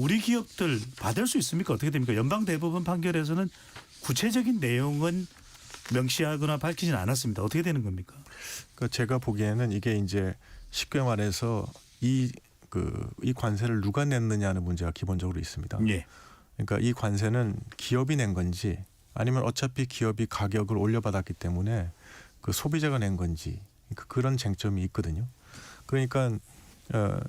우리 기업들 받을 수 있습니까? 어떻게 됩니까? 연방대법원 판결에서는 구체적인 내용은 명시하거나 밝히진 않았습니다. 어떻게 되는 겁니까? 그러니까 제가 보기에는 이게 이제 쉽게 말해서 이 관세를 누가 냈느냐는 문제가 기본적으로 있습니다. 예. 그러니까 이 관세는 기업이 낸 건지 아니면 어차피 기업이 가격을 올려받았기 때문에 그 소비자가 낸 건지 그런 쟁점이 있거든요. 그러니까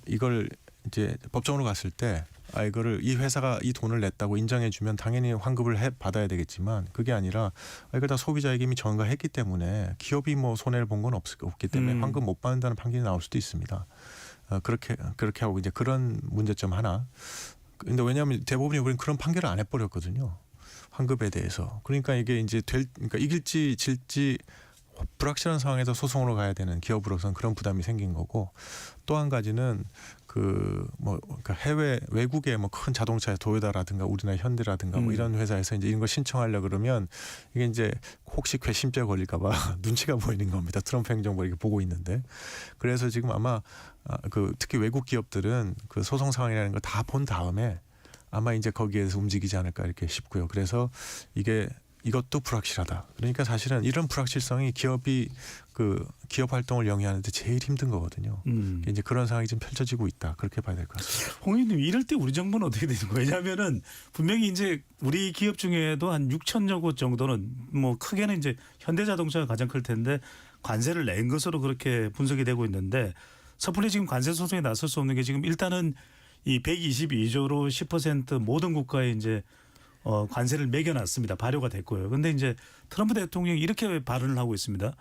이걸 이제 법정으로 갔을 때 이거를 이 회사가 이 돈을 냈다고 인정해주면 당연히 환급을 받아야 되겠지만 그게 아니라 이거 다 소비자에게 이미 전가했기 때문에 기업이 뭐 손해를 본 건 없기 때문에 환급 못 받는다는 판결이 나올 수도 있습니다. 그렇게 하고 이제 그런 문제점 하나. 근데 왜냐하면 대법원이 우리는 그런 판결을 안 해버렸거든요. 환급에 대해서. 그러니까 이게 이제 그러니까 이길지 질지 불확실한 상황에서 소송으로 가야 되는 기업으로서는 그런 부담이 생긴 거고, 또 한 가지는 그러니까 해외 외국의 뭐 큰 자동차 도요타라든가 우리나라 현대라든가 뭐 이런 회사에서 이제 이런 거 신청하려 그러면 이게 이제 혹시 괘씸죄 걸릴까봐 눈치가 보이는 겁니다. 트럼프 행정부 이렇게 보고 있는데. 그래서 지금 아마 특히 외국 기업들은 그 소송 상황이라는 걸 다 본 다음에 아마 이제 거기에서 움직이지 않을까 이렇게 싶고요. 그래서 이것도 불확실하다. 그러니까 사실은 이런 불확실성이 기업 활동을 영위하는데 제일 힘든 거거든요. 이제 그런 상황이 지금 펼쳐지고 있다. 그렇게 봐야 될 것 같습니다. 홍 의원님, 이럴 때 우리 정부는 어떻게 되는 거예요? 왜냐하면은 분명히 이제 우리 기업 중에도 한 6천여 곳 정도는 뭐 크게는 이제 현대자동차가 가장 클 텐데 관세를 낸 것으로 그렇게 분석이 되고 있는데, 섣불리 지금 관세 소송에 나설 수 없는 게 지금 일단은 이 122조로 10% 모든 국가에 이제 관세를 매겨놨습니다. 발효가 됐고요. 그런데 이제 트럼프 대통령이 이렇게 발언을 하고 있습니다.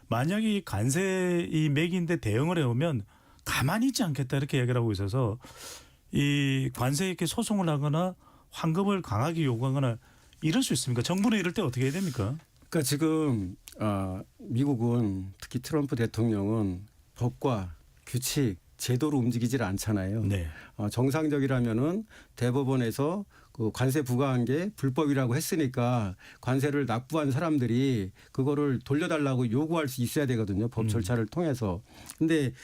만약에 이 관세 이 매기인데 대응을 해오면 가만히 있지 않겠다 이렇게 얘기를 하고 있어서 이 관세에 이렇게 소송을 하거나 환급을 강하게 요구하거나 이럴 수 있습니까? 정부는 이럴 때 어떻게 해야 됩니까? 그러니까 지금 미국은 특히 트럼프 대통령은 법과 규칙, 제도로 움직이질 않잖아요. 네. 정상적이라면은 대법원에서 그 관세 부과한 게 불법이라고 했으니까 관세를 납부한 사람들이 그거를 돌려달라고 요구할 수 있어야 되거든요. 법 절차를 통해서. 근데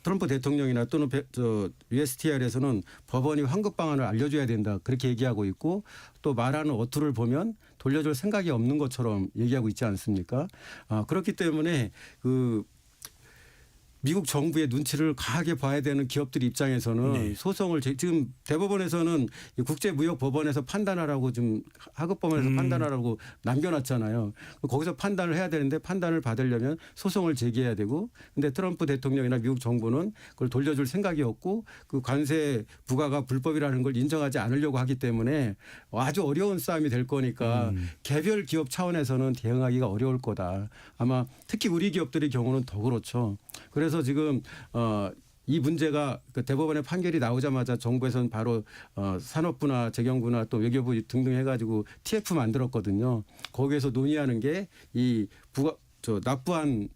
트럼프 대통령이나 또는 USTR에서는 법원이 환급 방안을 알려줘야 된다 그렇게 얘기하고 있고, 또 말하는 어투를 보면 돌려줄 생각이 없는 것처럼 얘기하고 있지 않습니까? 그렇기 때문에 미국 정부의 눈치를 강하게 봐야 되는 기업들 입장에서는 네. 소송을 지금 대법원에서는 국제무역법원에서 판단하라고 좀 하급법원에서 판단하라고 남겨놨잖아요. 거기서 판단을 해야 되는데 판단을 받으려면 소송을 제기해야 되고, 근데 트럼프 대통령이나 미국 정부는 그걸 돌려줄 생각이 없고 그 관세 부과가 불법이라는 걸 인정하지 않으려고 하기 때문에 아주 어려운 싸움이 될 거니까 개별 기업 차원에서는 대응하기가 어려울 거다. 아마 특히 우리 기업들의 경우는 더 그렇죠. 그래서 지금 이 문제가 대법원의 판결이 나오자마자 정부에서는 바로 산업부나 재경부나 또 외교부 등등 해가지고 TF 만들었거든요. 거기에서 논의하는 게 이 납부한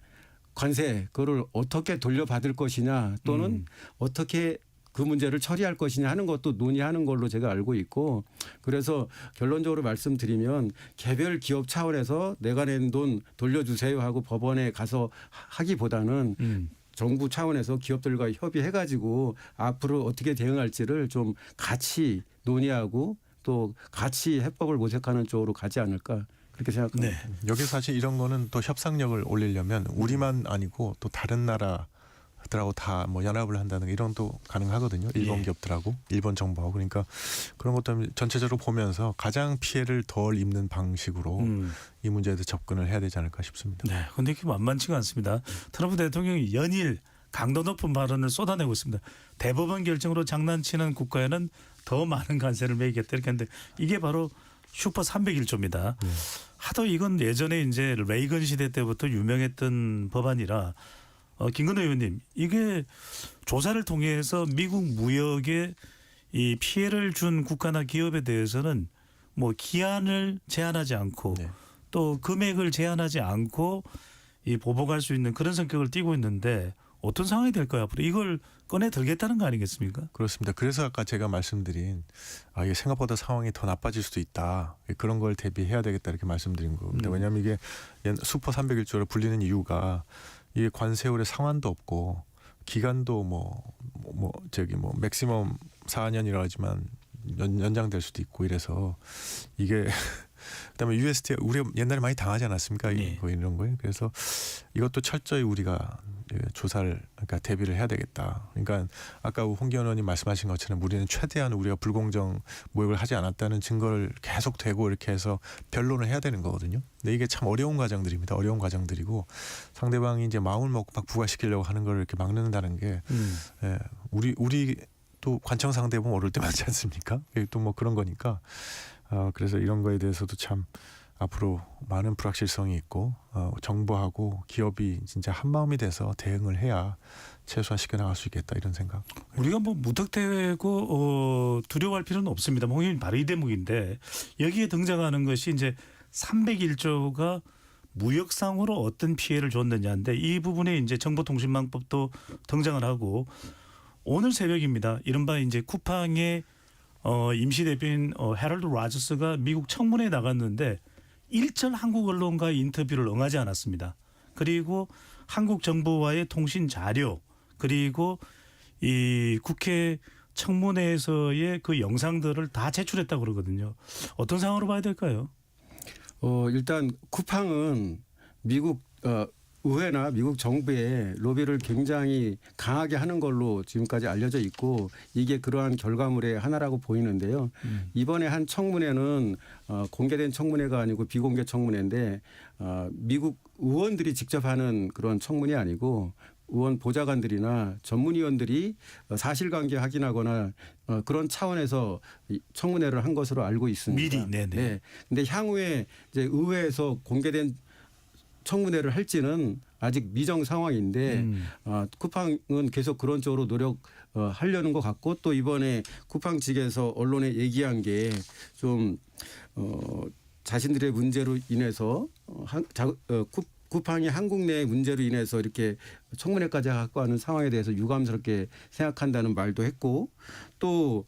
관세 그거를 어떻게 돌려받을 것이냐 또는 어떻게 그 문제를 처리할 것이냐 하는 것도 논의하는 걸로 제가 알고 있고, 그래서 결론적으로 말씀드리면 개별 기업 차원에서 내가 낸 돈 돌려주세요 하고 법원에 가서 하기보다는 정부 차원에서 기업들과 협의해가지고 앞으로 어떻게 대응할지를 좀 같이 논의하고 또 같이 해법을 모색하는 쪽으로 가지 않을까 그렇게 생각합니다. 네. 여기서 사실 이런 거는 또 협상력을 올리려면 우리만 아니고 또 다른 나라들하고 다 뭐 연합을 한다는 이런 또 가능하거든요. 일본 기업들하고 일본 정부하고. 그러니까 그런 것도 전체적으로 보면서 가장 피해를 덜 입는 방식으로 이 문제에 대해 접근을 해야 되지 않을까 싶습니다. 네. 근데 그게 만만치가 않습니다. 트럼프 대통령이 연일 강도 높은 발언을 쏟아내고 있습니다. 대법원 결정으로 장난치는 국가에는 더 많은 관세를 매기겠다 이렇게 했는데 이게 바로 슈퍼 301조입니다. 하도 이건 예전에 이제 레이건 시대 때부터 유명했던 법안이라 김건희 의원님, 이게 조사를 통해서 미국 무역에 이 피해를 준 국가나 기업에 대해서는 뭐 기한을 제한하지 않고 또 금액을 제한하지 않고 이 보복할 수 있는 그런 성격을 띠고 있는데 어떤 상황이 될까요? 앞으로 이걸 꺼내 들겠다는 거 아니겠습니까? 그렇습니다. 그래서 아까 제가 말씀드린 이게 생각보다 상황이 더 나빠질 수도 있다. 그런 걸 대비해야 되겠다 이렇게 말씀드린 겁니다. 왜냐하면 이게 슈퍼 301조로 불리는 이유가 이게 관세율의 상한도 없고 기간도 맥시멈 4년이라고 하지만 연장될 수도 있고 이래서 이게 그다음에 UST 우리가 옛날에 많이 당하지 않았습니까? 이런 거에. 그래서 이것도 철저히 우리가 조사를 그러니까 대비를 해야 되겠다. 그러니까 아까 홍기현 의원님 말씀하신 것처럼 우리는 최대한 우리가 불공정 모욕을 하지 않았다는 증거를 계속 대고 이렇게 해서 변론을 해야 되는 거거든요. 근데 이게 참 어려운 과정들입니다. 어려운 과정들이고 상대방이 이제 마음을 먹고 막 부과시키려고 하는 걸 이렇게 막는다는 게 우리 또 관청 상대 보면 어려울 때 많지 않습니까? 또 뭐 그런 거니까. 그래서 이런 거에 대해서도 참 앞으로 많은 불확실성이 있고 정부하고 기업이 진짜 한 마음이 돼서 대응을 해야 최소화시켜 나갈 수 있겠다 이런 생각. 우리가 뭐 무턱대고 두려워할 필요는 없습니다. 홍의원님 바로 이 대목인데 여기에 등장하는 것이 이제 301조가 무역상으로 어떤 피해를 줬느냐인데 이 부분에 이제 정보통신망법도 등장을 하고 오늘 새벽입니다. 이른바 이제 쿠팡의 임시 대표인 헤럴드 라저스가 미국 청문회에 나갔는데 일절 한국 언론과의 인터뷰를 응하지 않았습니다. 그리고 한국 정부와의 통신 자료 그리고 이 국회 청문회에서의 그 영상들을 다 제출했다고 그러거든요. 어떤 상황으로 봐야 될까요? 일단 쿠팡은 미국 의회나 미국 정부의 로비를 굉장히 강하게 하는 걸로 지금까지 알려져 있고 이게 그러한 결과물의 하나라고 보이는데요. 이번에 한 청문회는 공개된 청문회가 아니고 비공개 청문회인데 미국 의원들이 직접 하는 그런 청문이 아니고 의원 보좌관들이나 전문위원들이 사실관계 확인하거나 그런 차원에서 청문회를 한 것으로 알고 있습니다. 미리, 네네. 네. 근데 향후에 이제 의회에서 공개된 청문회를 할지는 아직 미정 상황인데 쿠팡은 계속 그런 쪽으로 노력하려는 것 같고 또 이번에 쿠팡 측에서 언론에 얘기한 게 좀 자신들의 문제로 인해서 쿠팡이 한국 내 문제로 인해서 이렇게 청문회까지 갖고 하는 상황에 대해서 유감스럽게 생각한다는 말도 했고 또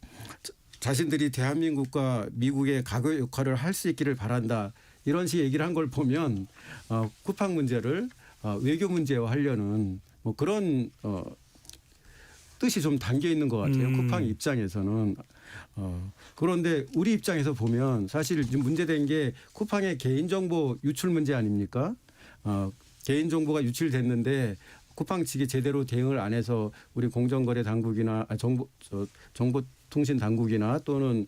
자신들이 대한민국과 미국의 가교 역할을 할 수 있기를 바란다. 이런 식의 얘기를 한 걸 보면 쿠팡 문제를 외교 문제화하려는 뭐 그런 뜻이 좀 담겨 있는 것 같아요. 쿠팡 입장에서는. 그런데 우리 입장에서 보면 사실 지금 문제된 게 쿠팡의 개인정보 유출 문제 아닙니까? 개인정보가 유출됐는데 쿠팡 측이 제대로 대응을 안 해서 우리 공정거래 당국이나 정보통신 당국이나 또는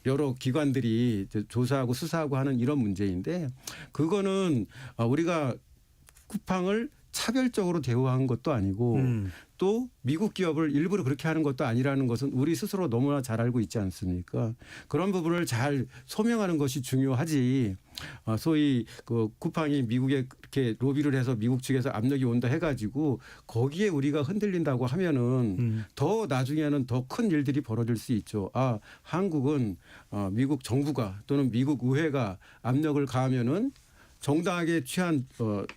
여러 기관들이 조사하고 수사하고 하는 이런 문제인데 그거는 우리가 쿠팡을 차별적으로 대우한 것도 아니고 또 미국 기업을 일부러 그렇게 하는 것도 아니라는 것은 우리 스스로 너무나 잘 알고 있지 않습니까? 그런 부분을 잘 소명하는 것이 중요하지. 소위 그 쿠팡이 미국에 이렇게 로비를 해서 미국 측에서 압력이 온다 해가지고 거기에 우리가 흔들린다고 하면은 더 나중에는 더 큰 일들이 벌어질 수 있죠. 한국은 미국 정부가 또는 미국 의회가 압력을 가하면은 정당하게 취한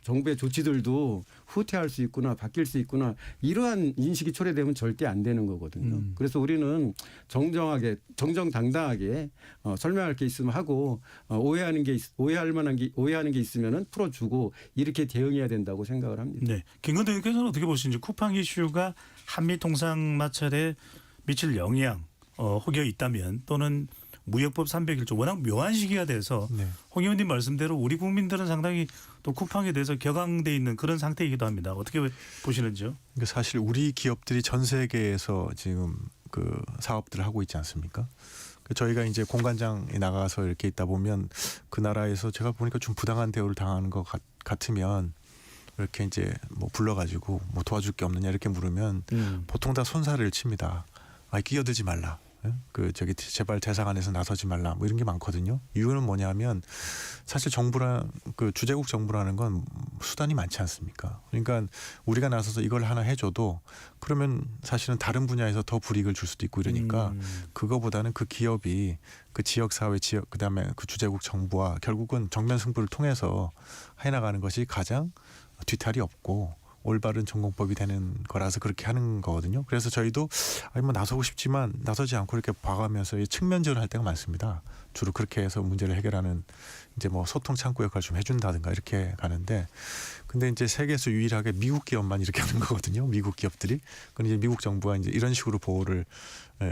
정부의 조치들도 후퇴할 수 있구나 바뀔 수 있구나 이러한 인식이 초래되면 절대 안 되는 거거든요. 그래서 우리는 정정하게 정정당당하게 설명할 게 있으면 하고 오해하는 게 있으면은 풀어주고 이렇게 대응해야 된다고 생각을 합니다. 네, 김건태 의원께서는 어떻게 보시는지 쿠팡 이슈가 한미 통상 마찰에 미칠 영향 혹여 있다면 또는 무역법 301조 워낙 묘한 시기가 돼서 네. 홍 의원님 말씀대로 우리 국민들은 상당히 또 쿠팡에 대해서 격앙돼 있는 그런 상태이기도 합니다. 어떻게 보시는지요? 그러니까 사실 우리 기업들이 전 세계에서 지금 그 사업들을 하고 있지 않습니까? 저희가 이제 공관장에 나가서 이렇게 있다 보면 그 나라에서 제가 보니까 좀 부당한 대우를 당하는 것 같으면 이렇게 이제 뭐 불러가지고 뭐 도와줄 게 없느냐 이렇게 물으면 보통 다 손살을 칩니다. 끼어들지 말라. 제발 대상 안에서 나서지 말라 뭐 이런 게 많거든요. 이유는 뭐냐면 사실 정부랑 그 주재국 정부라는 건 수단이 많지 않습니까? 그러니까 우리가 나서서 이걸 하나 해줘도 그러면 사실은 다른 분야에서 더 불이익을 줄 수도 있고 이러니까 그거보다는 그 기업이 그 지역사회 그다음에 그 주재국 정부와 결국은 정면 승부를 통해서 해나가는 것이 가장 뒤탈이 없고 올바른 전공법이 되는 거라서 그렇게 하는 거거든요. 그래서 저희도 뭐 나서고 싶지만 나서지 않고 이렇게 봐가면서 측면 지원을 할 때가 많습니다. 주로 그렇게 해서 문제를 해결하는 이제 뭐 소통 창구 역할 좀 해준다든가 이렇게 가는데 근데 이제 세계에서 유일하게 미국 기업만 이렇게 하는 거거든요. 미국 기업들이. 근데 이제 미국 정부가 이제 이런 식으로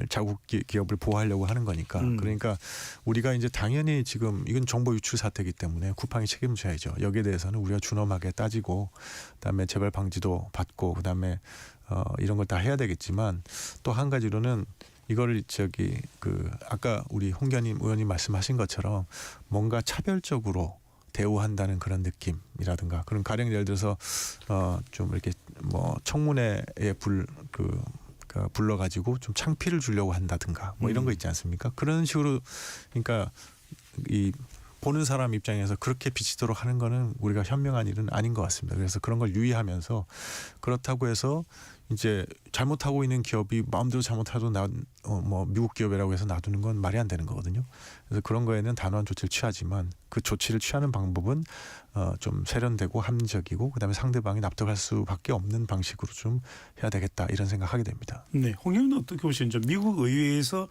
자국 기업을 보호하려고 하는 거니까. 그러니까 우리가 이제 당연히 지금 이건 정보 유출 사태이기 때문에 쿠팡이 책임져야죠. 여기에 대해서는 우리가 준엄하게 따지고 그다음에 재발 방지도 받고 그다음에 이런 걸 다 해야 되겠지만 또 한 가지로는 이거를 아까 우리 홍견임 의원님 말씀하신 것처럼 뭔가 차별적으로 대우한다는 그런 느낌이라든가 그런 가령 예를 들어서 좀 이렇게 뭐 청문회에 불러가지고 좀 창피를 주려고 한다든가 뭐 이런 거 있지 않습니까? 그런 식으로 그러니까 이 보는 사람 입장에서 그렇게 비치도록 하는 거는 우리가 현명한 일은 아닌 것 같습니다. 그래서 그런 걸 유의하면서 그렇다고 해서 이제 잘못하고 있는 기업이 마음대로 잘못하도 뭐 미국 기업이라고 해서 놔두는 건 말이 안 되는 거거든요. 그래서 그런 거에는 단호한 조치를 취하지만 그 조치를 취하는 방법은 좀 세련되고 합리적이고 그다음에 상대방이 납득할 수밖에 없는 방식으로 좀 해야 되겠다 이런 생각하게 됩니다. 네, 홍 의원은 어떻게 보시는지 미국 의회에서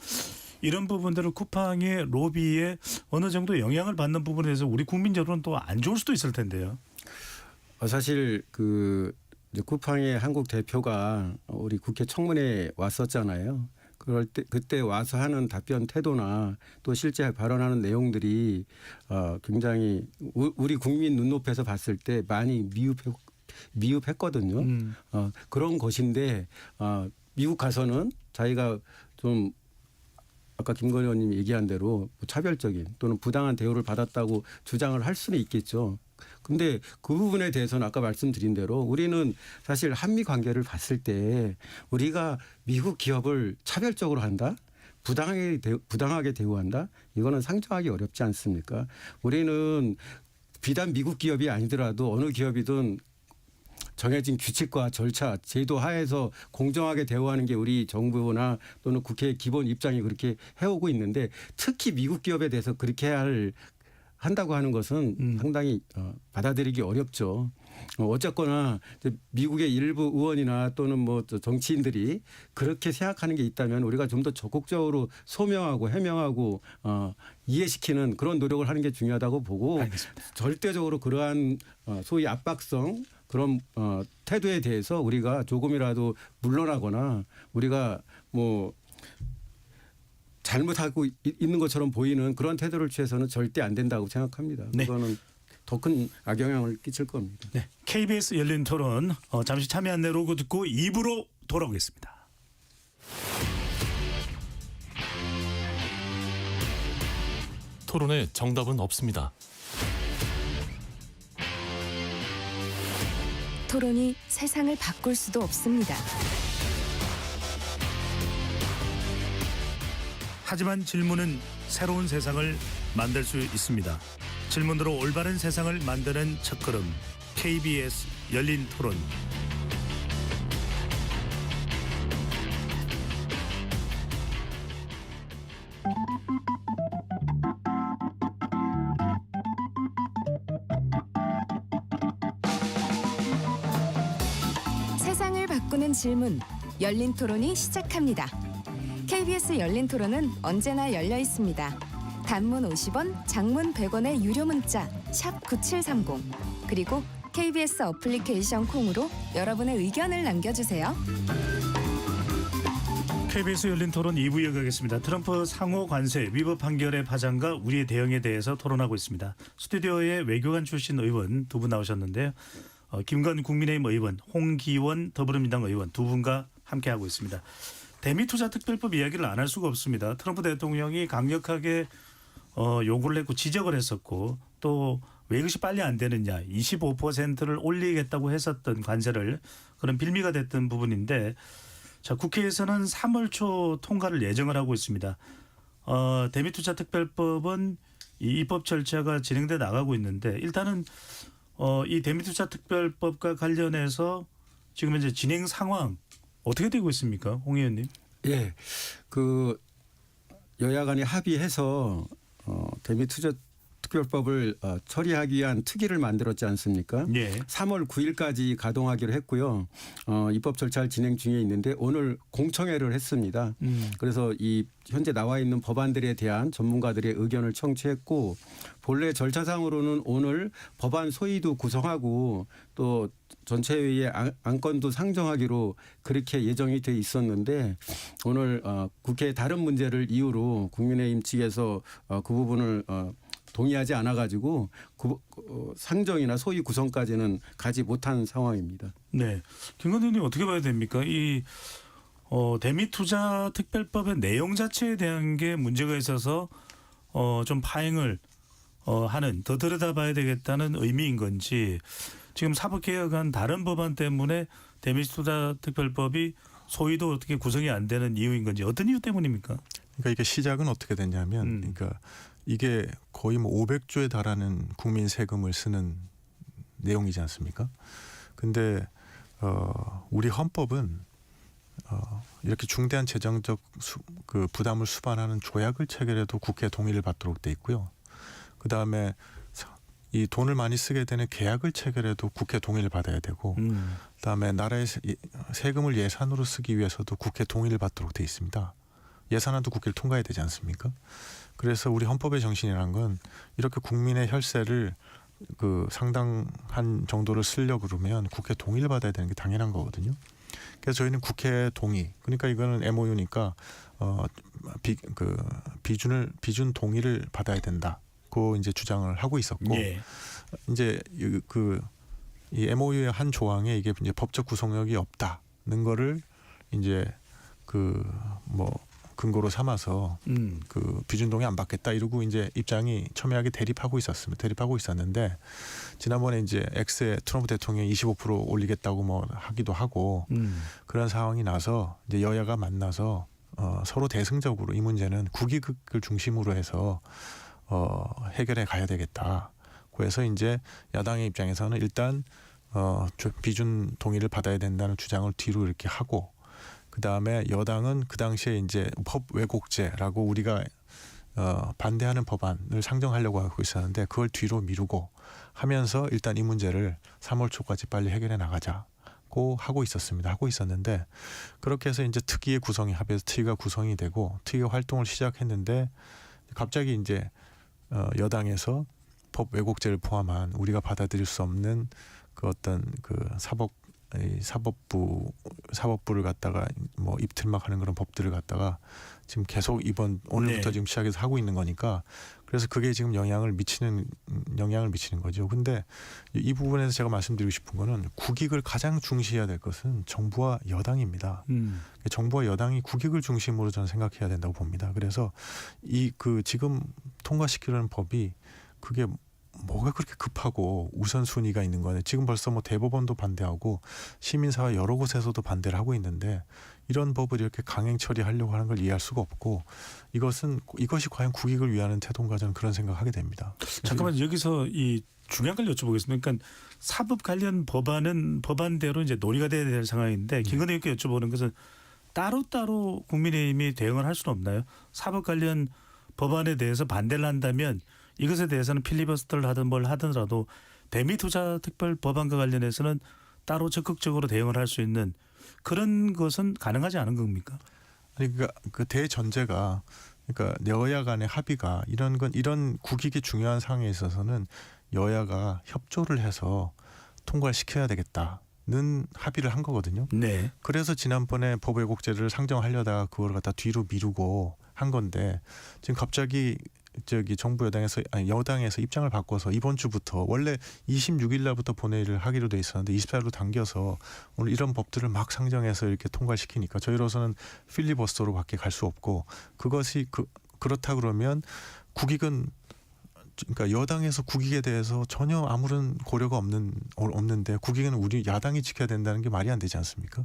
이런 부분들을 쿠팡의 로비에 어느 정도 영향을 받는 부분에 대해서 우리 국민적으로는 또 안 좋을 수도 있을 텐데요. 사실 그 이제 쿠팡의 한국 대표가 우리 국회 청문회에 왔었잖아요. 그럴 때 그때 와서 하는 답변 태도나 또 실제 발언하는 내용들이 굉장히 우리 국민 눈높이에서 봤을 때 많이 미흡했거든요. 그런 것인데 미국 가서는 자기가 좀 아까 김건희 의원님 얘기한 대로 차별적인 또는 부당한 대우를 받았다고 주장을 할 수는 있겠죠. 근데 그 부분에 대해서는 아까 말씀드린 대로 우리는 사실 한미 관계를 봤을 때 우리가 미국 기업을 차별적으로 한다? 부당하게 대우한다? 이거는 상정하기 어렵지 않습니까? 우리는 비단 미국 기업이 아니더라도 어느 기업이든 정해진 규칙과 절차, 제도 하에서 공정하게 대우하는 게 우리 정부나 또는 국회의 기본 입장이 그렇게 해오고 있는데 특히 미국 기업에 대해서 그렇게 한다고 하는 것은 상당히 받아들이기 어렵죠. 어쨌거나 미국의 일부 의원이나 또는 뭐 정치인들이 그렇게 생각하는 게 있다면 우리가 좀 더 적극적으로 소명하고 해명하고 이해시키는 그런 노력을 하는 게 중요하다고 보고 알겠습니다. 절대적으로 그러한 소위 압박성 그런 태도에 대해서 우리가 조금이라도 물러나거나 우리가 뭐 잘못하고 있는 것처럼 보이는 그런 태도를 취해서는 절대 안 된다고 생각합니다. 네. 그거는 더 큰 악영향을 끼칠 겁니다. 네, KBS 열린 토론 잠시 참여 안내 로고 듣고 2부로 돌아오겠습니다. 토론에 정답은 없습니다. 토론이 세상을 바꿀 수도 없습니다. 하지만 질문은 새로운 세상을 만들 수 있습니다. 질문으로 올바른 세상을 만드는 첫걸음 KBS 열린 토론. 세상을 바꾸는 질문, 열린 토론이 시작합니다. KBS 열린 토론은 언제나 열려 있습니다. 단문 50원, 장문 100원의 유료 문자 샵 9730 그리고 KBS 어플리케이션 콩으로 여러분의 의견을 남겨주세요. KBS 열린 토론 2부 이어가겠습니다. 트럼프 상호 관세 위법 판결의 파장과 우리의 대응에 대해서 토론하고 있습니다. 스튜디오에 외교관 출신 의원 두 분 나오셨는데요. 김건 국민의힘 의원, 홍기원 더불어민주당 의원 두 분과 함께하고 있습니다. 대미투자 특별법 이야기를 안 할 수가 없습니다. 트럼프 대통령이 강력하게 요구를 했고 지적을 했었고 또 왜 이것이 빨리 안 되느냐 25%를 올리겠다고 했었던 관세를 그런 빌미가 됐던 부분인데 자 국회에서는 3월 초 통과를 예정을 하고 있습니다. 대미투자 특별법은 이 입법 절차가 진행돼 나가고 있는데 일단은 이 대미투자 특별법과 관련해서 지금 현재 진행 상황 어떻게 되고 있습니까, 홍 의원님? 예, 그 여야 간에 합의해서 대미투자 특별법을 처리하기 위한 특위를 만들었지 않습니까? 예. 3월 9일까지 가동하기로 했고요. 입법 절차를 진행 중에 있는데 오늘 공청회를 했습니다. 그래서 이 현재 나와 있는 법안들에 대한 전문가들의 의견을 청취했고 본래 절차상으로는 오늘 법안 소위도 구성하고 또 전체회의에 안건도 상정하기로 그렇게 예정이 돼 있었는데 오늘 국회 다른 문제를 이유로 국민의힘 측에서 그 부분을 동의하지 않아 가지고 상정이나 소위 구성까지는 가지 못한 상황입니다. 네, 김건 의원님 어떻게 봐야 됩니까? 이 대미투자 특별법의 내용 자체에 대한 게 문제가 있어서 좀 파행을 하는 더 들여다봐야 되겠다는 의미인 건지 지금 사법개혁안 다른 법안 때문에 대미투자 특별법이 소위도 어떻게 구성이 안 되는 이유인 건지 어떤 이유 때문입니까? 그러니까 이게 시작은 어떻게 됐냐면, 그러니까 이게 거의 뭐 500조에 달하는 국민 세금을 쓰는 내용이지 않습니까? 근데 우리 헌법은 이렇게 중대한 재정적 그 부담을 수반하는 조약을 체결해도 국회 동의를 받도록 돼 있고요. 그 다음에 이 돈을 많이 쓰게 되는 계약을 체결해도 국회 동의를 받아야 되고, 그다음에 나라의 세금을 예산으로 쓰기 위해서도 국회 동의를 받도록 돼 있습니다. 예산안도 국회를 통과해야 되지 않습니까? 그래서 우리 헌법의 정신이란 건 이렇게 국민의 혈세를 그 상당한 정도를 쓰려고 그러면 국회 동의를 받아야 되는 게 당연한 거거든요. 그래서 저희는 국회 동의, 그러니까 이거는 MOU니까 비준 동의를 받아야 된다고 이제 주장을 하고 있었고, 예. 이제 이 MOU의 한 조항에 이게 이제 법적 구속력이 없다는 거를 이제 근거로 삼아서 그 비준 동의 안 받겠다 이러고 이제 입장이 첨예하게 대립하고 있었는데, 지난번에 이제 X에 트럼프 대통령이 25% 올리겠다고 뭐 하기도 하고 그런 상황이 나서 이제 여야가 만나서 서로 대승적으로 이 문제는 국익을 중심으로 해서 해결해 가야 되겠다. 그래서 이제 야당의 입장에서는 일단 비준 동의를 받아야 된다는 주장을 뒤로 이렇게 하고, 그 다음에 여당은 그 당시에 이제 법 왜곡죄라고 우리가 반대하는 법안을 상정하려고 하고 있었는데 그걸 뒤로 미루고 하면서 일단 이 문제를 3월 초까지 빨리 해결해 나가자고 하고 있었는데, 그렇게 해서 이제 특위의 구성이 합해서 특위가 구성이 되고 특위가 활동을 시작했는데, 갑자기 이제 여당에서 법 왜곡죄를 포함한 우리가 받아들일 수 없는 그 어떤 그 사법부를 갖다가 뭐 입틀막하는 그런 법들을 갖다가 지금 계속 오늘부터 네. 지금 시작해서 하고 있는 거니까, 그래서 그게 지금 영향을 미치는 거죠. 근데 이 부분에서 제가 말씀드리고 싶은 거는 국익을 가장 중시해야 될 것은 정부와 여당입니다. 정부와 여당이 국익을 중심으로 저는 생각해야 된다고 봅니다. 그래서 지금 통과시키려는 법이 그게 뭐가 그렇게 급하고 우선순위가 있는 거네. 지금 벌써 뭐 대법원도 반대하고 시민사회 여러 곳에서도 반대를 하고 있는데, 이런 법을 이렇게 강행 처리하려고 하는 걸 이해할 수가 없고, 이것이 과연 국익을 위하는 태도인가, 저는 그런 생각을 하게 됩니다. 잠깐만, 여기서 이 중요한 걸 여쭤보겠습니다. 그러니까 사법 관련 법안은 법안대로 이제 논의가 돼야 될 상황인데, 김건희 의원께 여쭤보는 것은 따로따로 국민의힘이 대응을 할 수는 없나요? 사법 관련 법안에 대해서 반대를 한다면 이것에 대해서는 필리버스터를 하든 뭘 하더라도 대미투자 특별 법안과 관련해서는 따로 적극적으로 대응을 할 수 있는 그런 것은 가능하지 않은 겁니까? 아니, 그러니까 그 대전제가, 그러니까 여야 간의 합의가 이런 국익이 중요한 상황에 있어서는 여야가 협조를 해서 통과를 시켜야 되겠다는 합의를 한 거거든요. 네. 그래서 지난번에 법 왜곡죄를 상정하려다가 그걸 갖다 뒤로 미루고 한 건데, 지금 갑자기 정부 여당에서 입장을 바꿔서 이번 주부터, 원래 26일 날부터 본회의를 하기로 돼 있었는데 24일로 당겨서 오늘 이런 법들을 막 상정해서 이렇게 통과시키니까 저희로서는 필리버스터로밖에 갈 수 없고, 그것이 그렇다 그러면 그러니까 여당에서 국익에 대해서 전혀 아무런 고려가 없는데 국익은 우리 야당이 지켜야 된다는 게 말이 안 되지 않습니까?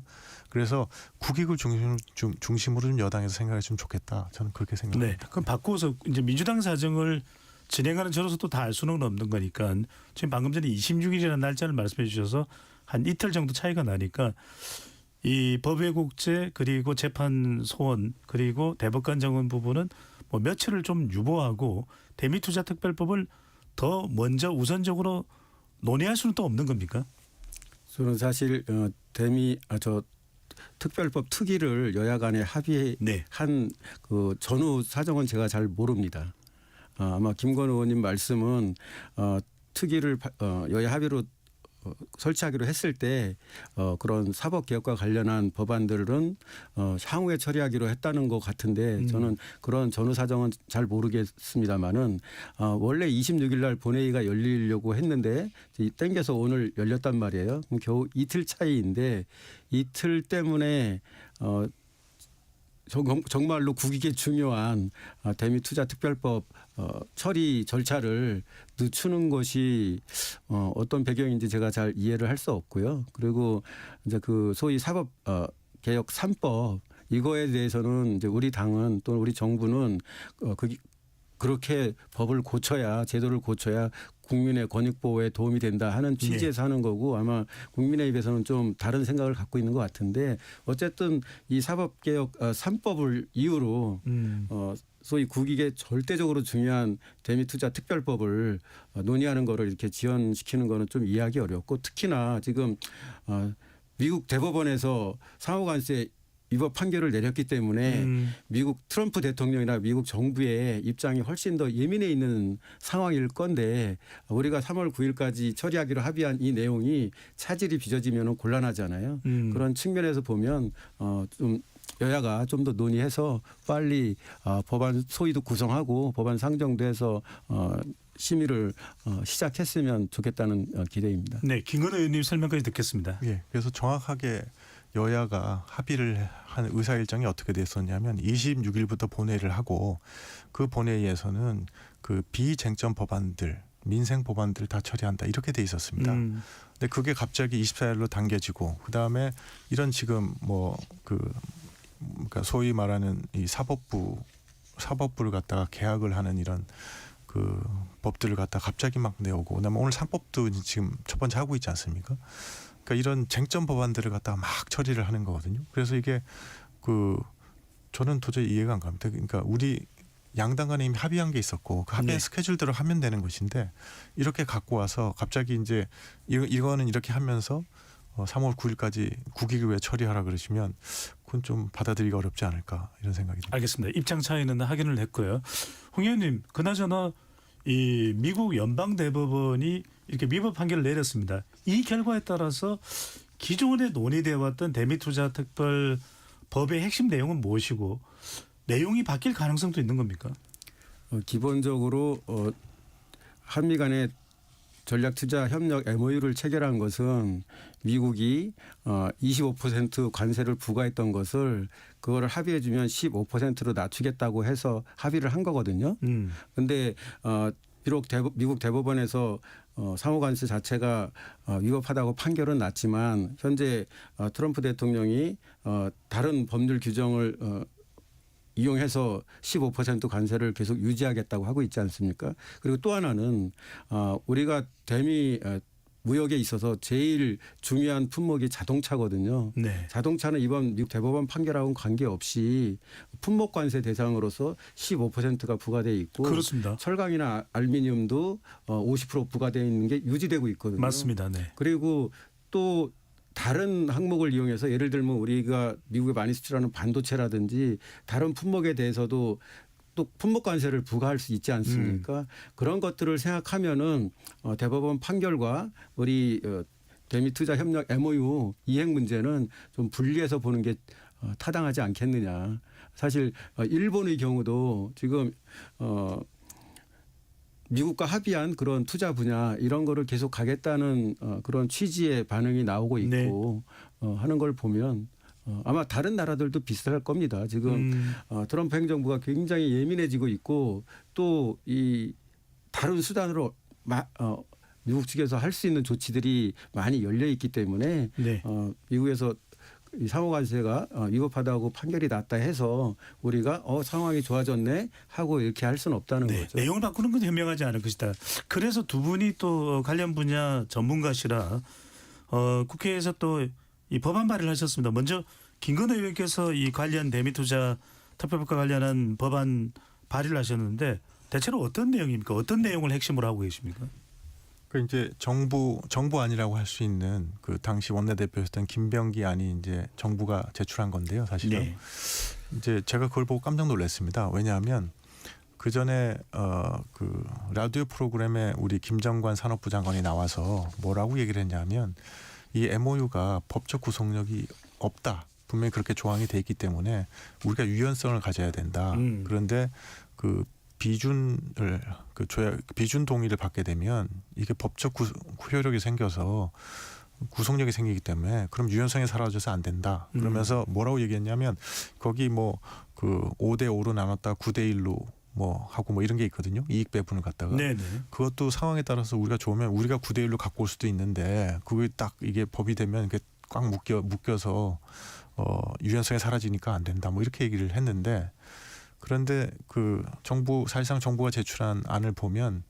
그래서 국익을 중심으로 좀 여당에서 생각했으면 좋겠다. 저는 그렇게 생각합니다. 네. 그럼 바꾸어서 이제 민주당 사정을 진행하는 저로서도 다 알 수는 없는 거니까, 지금 방금 전에 26일이라는 날짜를 말씀해 주셔서 한 이틀 정도 차이가 나니까 이 법왜곡죄 그리고 재판 소원 그리고 대법관 정원 부분은 뭐 며칠을 좀 유보하고 대미투자특별법을 더 먼저 우선적으로 논의할 수는 또 없는 겁니까? 저는 사실 특별법 특위를 여야 간에 합의한 네. 그 전후 사정은 제가 잘 모릅니다. 아마 김건희 의원님 말씀은 특위를 여야 합의로 설치하기로 했을 때 그런 사법 개혁과 관련한 법안들은 향후에 처리하기로 했다는 것 같은데, 저는 그런 전후 사정은 잘 모르겠습니다만은 원래 26일 날 본회의가 열리려고 했는데 땡겨서 오늘 열렸단 말이에요. 그럼 겨우 이틀 차이인데, 이틀 때문에 정말로 국익에 중요한 대미투자특별법 처리 절차를 늦추는 것이 어떤 배경인지 제가 잘 이해를 할 수 없고요. 그리고 이제 그 소위 사법 개혁 3법 이거에 대해서는 이제 우리 당은 또 우리 정부는 그렇게 법을 고쳐야 제도를 고쳐야 국민의 권익 보호에 도움이 된다 하는 취지에서 하는 거고 아마 국민의 입에서는 좀 다른 생각을 갖고 있는 것 같은데 어쨌든 이 사법개혁 3법을 이유로 소위 국익에 절대적으로 중요한 대미투자 특별법을 논의하는 거를 이렇게 지연시키는 거는 좀 이해하기 어렵고 특히나 지금 미국 대법원에서 상호관세 위법 판결을 내렸기 때문에 미국 트럼프 대통령이나 미국 정부의 입장이 훨씬 더 예민해 있는 상황일 건데 우리가 3월 9일까지 처리하기로 합의한 이 내용이 차질이 빚어지면 곤란하잖아요. 그런 측면에서 보면 좀 여야가 좀 더 논의해서 빨리 법안 소위도 구성하고 법안 상정도 해서 심의를 시작했으면 좋겠다는 기대입니다. 네, 김건희 의원님 설명까지 듣겠습니다. 예, 그래서 정확하게 여야가 합의를 한 의사 일정이 어떻게 됐었냐면 26일부터 본회의를 하고 그 본회의에서는 그 비쟁점 법안들 민생 법안들 다 처리한다 이렇게 돼 있었습니다. 근데 그게 갑자기 24일로 당겨지고 그 다음에 이런 지금 그러니까 소위 말하는 이 사법부를 갖다가 개혁을 하는 이런 그 법들을 갖다 갑자기 막 내오고 그다음에 오늘 3법도 지금 첫 번째 하고 있지 않습니까? 그러니까 이런 쟁점 법안들을 갖다가 막 처리를 하는 거거든요. 그래서 이게 저는 도저히 이해가 안 갑니다. 그러니까 우리 양당 간에 이미 합의한 게 있었고 그 합의한 스케줄대로 하면 되는 것인데 이렇게 갖고 와서 갑자기 이제 이거는 이렇게 하면서 3월 9일까지 국익을 왜 처리하라 그러시면 그건 좀 받아들이기 어렵지 않을까 이런 생각이 듭니다. 알겠습니다. 입장 차이는 확인을 했고요. 홍 의원님, 그나저나 이 미국 연방 대법원이 이렇게 위법 판결을 내렸습니다. 이 결과에 따라서 기존에 논의되어 왔던 대미투자 특별 법의 핵심 내용은 무엇이고 내용이 바뀔 가능성도 있는 겁니까? 기본적으로 한미 간의 전략투자협력 MOU를 체결한 것은 미국이 25% 관세를 부과했던 것을 그거를 합의해 주면 15%로 낮추겠다고 해서 합의를 한 거거든요. 그런데 비록 미국 대법원에서 상호관세 자체가 위법하다고 판결은 났지만 현재 트럼프 대통령이 다른 법률 규정을 이용해서 15% 관세를 계속 유지하겠다고 하고 있지 않습니까? 그리고 또 하나는 우리가 대미 무역에 있어서 제일 중요한 품목이 자동차거든요. 네. 자동차는 이번 미국 대법원 판결하고는 관계없이 품목 관세 대상으로서 15%가 부과돼 있고 그렇습니다. 철강이나 알루미늄도 50% 부과되어 있는 게 유지되고 있거든요. 맞습니다. 네. 그리고 또 다른 항목을 이용해서 예를 들면 우리가 미국에 많이 수출하는 반도체라든지 다른 품목에 대해서도 또 품목 관세를 부과할 수 있지 않습니까? 그런 것들을 생각하면은 대법원 판결과 우리 대미투자 협력 MOU 이행 문제는 좀 분리해서 보는 게 타당하지 않겠느냐. 사실 일본의 경우도 지금 미국과 합의한 그런 투자 분야 이런 거를 계속 가겠다는 그런 취지의 반응이 나오고 있고 하는 걸 보면 아마 다른 나라들도 비슷할 겁니다. 지금 트럼프 행정부가 굉장히 예민해지고 있고 또 이 다른 수단으로 미국 측에서 할 수 있는 조치들이 많이 열려 있기 때문에 미국에서 이 상호관세가 위법하다고 판결이 났다 해서 우리가 상황이 좋아졌네 하고 이렇게 할 수는 없다는 거죠. 내용을 바꾸는 건 현명하지 않을 것이다. 그래서 두 분이 또 관련 분야 전문가시라 국회에서 또 이 법안 발의를 하셨습니다. 먼저 김건희 의원께서 이 관련 대미투자 특별법과 관련한 법안 발의를 하셨는데 대체로 어떤 내용입니까? 어떤 내용을 핵심으로 하고 계십니까? 그 이제 정부 아니라고 할 수 있는 그 당시 원내대표였던 김병기 안이 이제 정부가 제출한 건데요. 사실은 이제 제가 그걸 보고 깜짝 놀랐습니다. 왜냐하면 그 전에 그 라디오 프로그램에 우리 김정관 산업부 장관이 나와서 뭐라고 얘기를 했냐면 이 MOU가 법적 구속력이 없다. 분명히 그렇게 조항이 돼 있기 때문에 우리가 유연성을 가져야 된다. 그런데 그 비준 동의를 받게 되면 이게 법적 효력이 생겨서 구속력이 생기기 때문에 그럼 유연성이 사라져서 안 된다. 그러면서 뭐라고 얘기했냐면 거기 뭐 그 5대 5로 나눴다 9대 1로 뭐 하고 뭐 이런 게 있거든요. 이익 배분을 갖다가. 그것도 상황에 따라서 우리가 좋으면 우리가 9대 1로 갖고 올 수도 있는데 그게 딱 이게 법이 되면 이게 꽉 묶여서 유연성이 사라지니까 안 된다. 뭐 이렇게 얘기를 했는데 그런데 그 사실상 정부가 제출한 안을 보면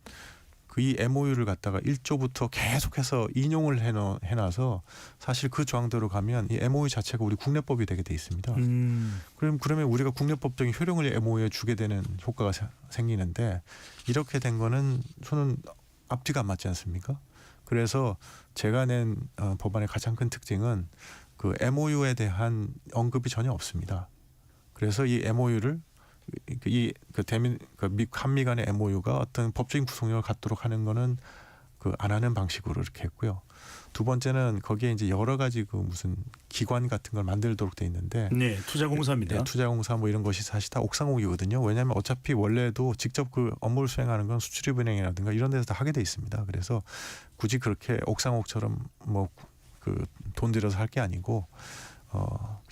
그 이 MOU를 갖다가 1조부터 계속해서 인용을 해놔서 사실 그 조항대로 가면 이 MOU 자체가 우리 국내법이 되게 돼 있습니다. 그러면 우리가 국내법적인 효력을 MOU에 주게 되는 효과가 생기는데 이렇게 된 거는 저는 앞뒤가 안 맞지 않습니까? 그래서 제가 낸 법안의 가장 큰 특징은 그 MOU에 대한 언급이 전혀 없습니다. 그래서 이 MOU를 한미 간의 MOU가 어떤 법적인 구속력을 갖도록 하는 거는 그 안 하는 방식으로 이렇게 했고요. 두 번째는 거기에 이제 여러 가지 그 무슨 기관 같은 걸 만들도록 돼 있는데 네, 투자공사입니다. 네, 투자공사 뭐 이런 것이 사실 다 옥상옥이거든요. 왜냐하면 어차피 원래도 직접 그 업무를 수행하는 건 수출입은행이라든가 이런 데서 다 하게 돼 있습니다. 그래서 굳이 그렇게 옥상옥처럼 뭐 그 돈 들여서 할 게 아니고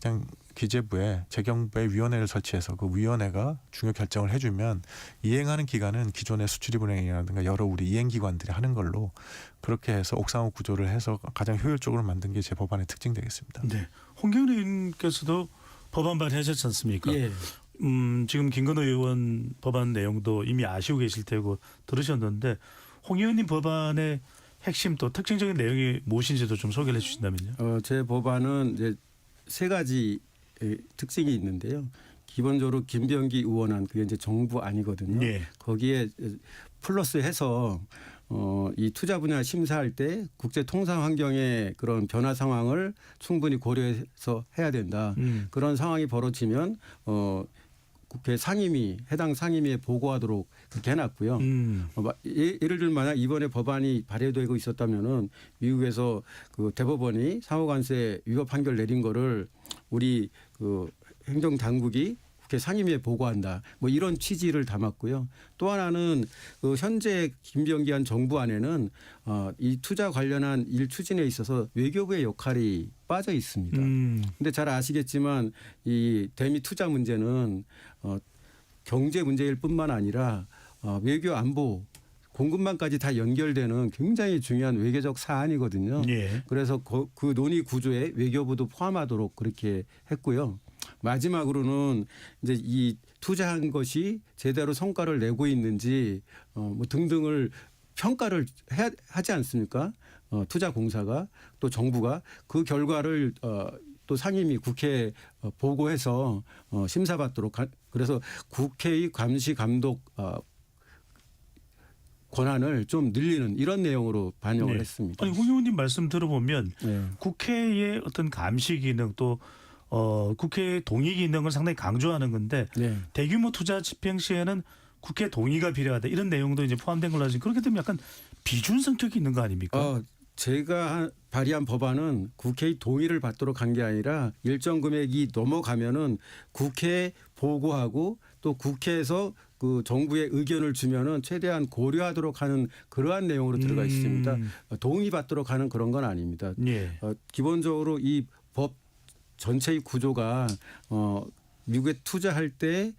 그냥 기재부에 재경부에 위원회를 설치해서 그 위원회가 중요 결정을 해주면 이행하는 기관은 기존의 수출입은행이라든가 여러 우리 이행기관들이 하는 걸로 그렇게 해서 옥상옥 구조를 해서 가장 효율적으로 만든 게 제 법안의 특징 되겠습니다. 네, 홍경훈 의원께서도 법안 발의하셨지 않습니까? 예. 지금 김건호 의원 법안 내용도 이미 아시고 계실 테고 들으셨는데 홍 의원님 법안의 핵심 또 특징적인 내용이 무엇인지도 좀 소개를 해주신다면요. 제 법안은 이제 세 가지 특징이 있는데요. 기본적으로 김병기 의원안 그게 이제 정부 아니거든요. 예. 거기에 플러스해서 이 투자 분야 심사할 때 국제 통상 환경의 그런 변화 상황을 충분히 고려해서 해야 된다. 그런 상황이 벌어지면 국회 상임위 해당 상임위에 보고하도록 그렇게 해놨고요. 예를 들면 만약 이번에 법안이 발의되고 있었다면은 미국에서 그 대법원이 상호관세 위법 판결 내린 거를 우리 그 행정 당국이 국회 상임위에 보고한다. 뭐 이런 취지를 담았고요. 또 하나는 그 현재 김병기한 정부 안에는 이 투자 관련한 일 추진에 있어서 외교부의 역할이 빠져 있습니다. 근데 잘 아시겠지만 이 대미 투자 문제는 경제 문제일 뿐만 아니라 외교 안보 공급망까지 다 연결되는 굉장히 중요한 외교적 사안이거든요. 예. 그래서 그 논의 구조에 외교부도 포함하도록 그렇게 했고요. 마지막으로는 이제 이 투자한 것이 제대로 성과를 내고 있는지 뭐 등등을 평가를 하지 않습니까? 투자공사가 또 정부가 그 결과를 또 상임위 국회에 보고해서 심사받도록 그래서 국회의 감시 감독 권한을 좀 늘리는 이런 내용으로 반영을 네. 했습니다. 아니, 홍 의원님 말씀 들어보면 네. 국회의 어떤 감시 기능 또 국회의 동의 기능을 상당히 강조하는 건데 네. 대규모 투자 집행 시에는 국회 동의가 필요하다 이런 내용도 이제 포함된 걸로 알지. 그렇게 되면 약간 비준 성격이 있는 거 아닙니까? 제가 발의한 법안은 국회의 동의를 받도록 한 게 아니라 일정 금액이 넘어가면은 국회에 보고하고 또 국회에서 그 정부의 의견을 주면은 최대한 고려하도록 하는 그러한 내용으로 들어가 있습니다. 동의 받도록 하는 그런 건 아닙니다. 예. 기본적으로 이 법 전체의 구조가 미국에 투자할 때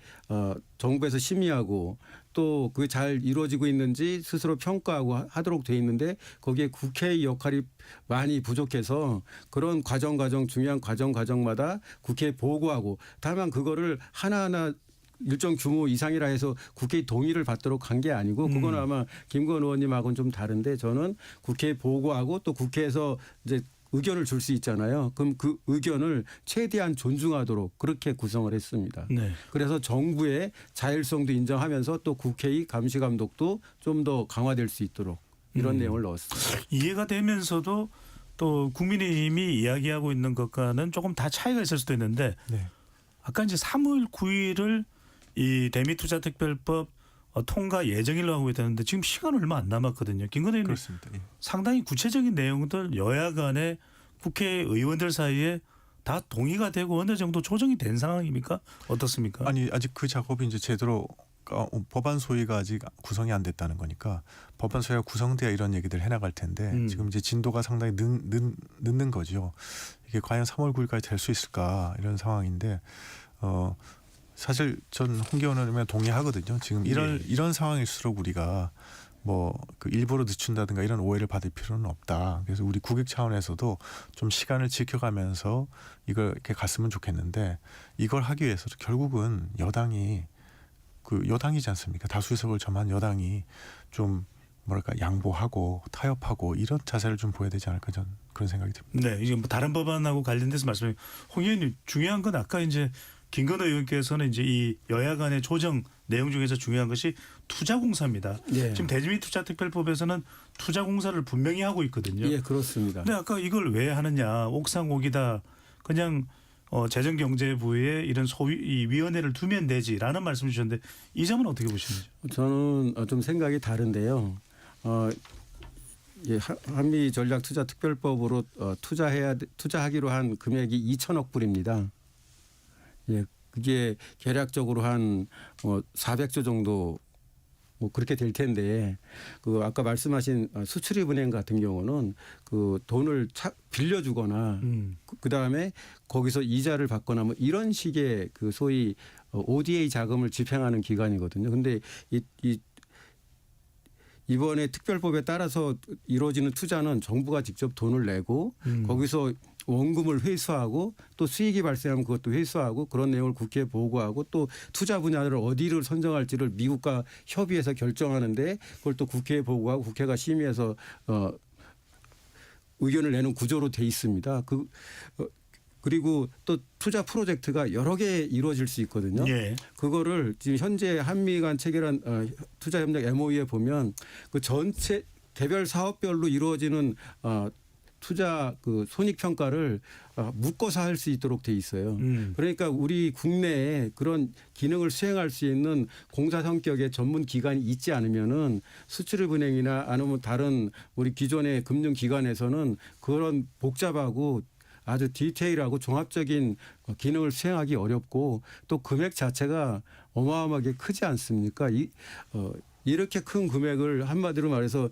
정부에서 심의하고 또 그게 잘 이루어지고 있는지 스스로 평가하고 하도록 돼 있는데 거기에 국회의 역할이 많이 부족해서 그런 과정 중요한 과정마다 국회에 보고하고 다만 그거를 하나하나 일정 규모 이상이라 해서 국회의 동의를 받도록 한 게 아니고 그건 아마 김건 의원님하고는 좀 다른데 저는 국회에 보고하고 또 국회에서 이제 의견을 줄 수 있잖아요. 그럼 그 의견을 최대한 존중하도록 그렇게 구성을 했습니다. 네. 그래서 정부의 자율성도 인정하면서 또 국회의 감시 감독도 좀 더 강화될 수 있도록 이런 내용을 넣었습니다. 이해가 되면서도 또 국민의힘이 이야기하고 있는 것과는 조금 다 차이가 있을 수도 있는데 네. 아까 이제 3월 9일을 이 대미투자특별법 통과 예정일로 하고 있다는데 지금 시간 얼마 안 남았거든요. 김건희 의원님 그렇습니다. 예. 상당히 구체적인 내용들 여야 간에 국회의원들 사이에 다 동의가 되고 어느 정도 조정이 된 상황입니까? 어떻습니까? 아니 아직 그 작업이 이제 제대로 법안 소위가 아직 구성이 안 됐다는 거니까 법안 소위가 구성돼야 이런 얘기들 해나갈 텐데 지금 이제 진도가 상당히 늦는 거죠. 이게 과연 3월 9일까지 될 수 있을까 이런 상황인데 사실 전 홍기원 의원님과 동의하거든요. 지금 이런 상황일수록 우리가 뭐 그 일부러 늦춘다든가 이런 오해를 받을 필요는 없다. 그래서 우리 국익 차원에서도 좀 시간을 지켜가면서 이걸 이렇게 갔으면 좋겠는데 이걸 하기 위해서도 결국은 여당이 그 여당이지 않습니까? 다수 의석을 점한 여당이 좀 뭐랄까 양보하고 타협하고 이런 자세를 좀 보여야 되지 않을까 저는 그런 생각이 듭니다. 네, 이게 뭐 다른 법안하고 관련돼서 말씀해. 홍 의원님 중요한 건 아까 이제 김건호 의원께서는 이제 이 여야 간의 조정 내용 중에서 중요한 것이 투자공사입니다. 예. 지금 대주민투자특별법에서는 투자공사를 분명히 하고 있거든요. 예, 그렇습니다. 근데 아까 이걸 왜 하느냐, 옥상옥이다, 그냥 재정경제부에 이런 소위 이 위원회를 두면 되지라는 말씀 주셨는데 이 점은 어떻게 보시는지? 저는 좀 생각이 다른데요. 예, 한미 전략 투자 특별법으로 투자하기로 한 금액이 2천억 불입니다. 예, 그게 계략적으로 한 400조 정도 뭐 그렇게 될 텐데 그 아까 말씀하신 수출입은행 같은 경우는 그 돈을 빌려주거나 그 다음에 거기서 이자를 받거나 뭐 이런 식의 그 소위 ODA 자금을 집행하는 기관이거든요. 근데 이번에 특별법에 따라서 이루어지는 투자는 정부가 직접 돈을 내고 거기서 원금을 회수하고 또 수익이 발생하면 그것도 회수하고 그런 내용을 국회에 보고하고 또 투자 분야를 어디를 선정할지를 미국과 협의해서 결정하는데 그걸 또 국회에 보고하고 국회가 심의해서 의견을 내는 구조로 돼 있습니다. 그리고 또 투자 프로젝트가 여러 개 이루어질 수 있거든요. 예. 그거를 지금 현재 한미 간 체결한 투자협력 MOU에 보면 그 전체 개별 사업별로 이루어지는 투자 그 손익 평가를 묶어서 할 수 있도록 돼 있어요. 그러니까 우리 국내에 그런 기능을 수행할 수 있는 공사 성격의 전문 기관이 있지 않으면은 수출입은행이나 아니면 다른 우리 기존의 금융 기관에서는 그런 복잡하고 아주 디테일하고 종합적인 기능을 수행하기 어렵고 또 금액 자체가 어마어마하게 크지 않습니까? 이렇게 큰 금액을 한마디로 말해서